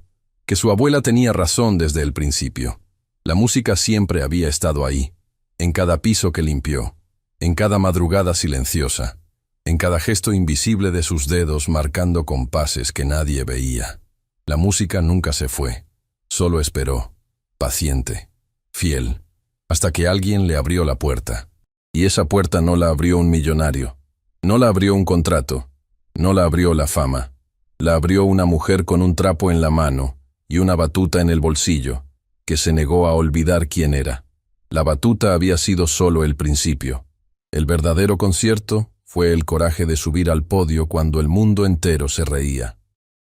que su abuela tenía razón desde el principio. La música siempre había estado ahí, en cada piso que limpió, en cada madrugada silenciosa, en cada gesto invisible de sus dedos marcando compases que nadie veía. La música nunca se fue, solo esperó, paciente, fiel, hasta que alguien le abrió la puerta. Y esa puerta no la abrió un millonario, no la abrió un contrato, no la abrió la fama, la abrió una mujer con un trapo en la mano y una batuta en el bolsillo, que se negó a olvidar quién era. La batuta había sido solo el principio. El verdadero concierto fue el coraje de subir al podio cuando el mundo entero se reía.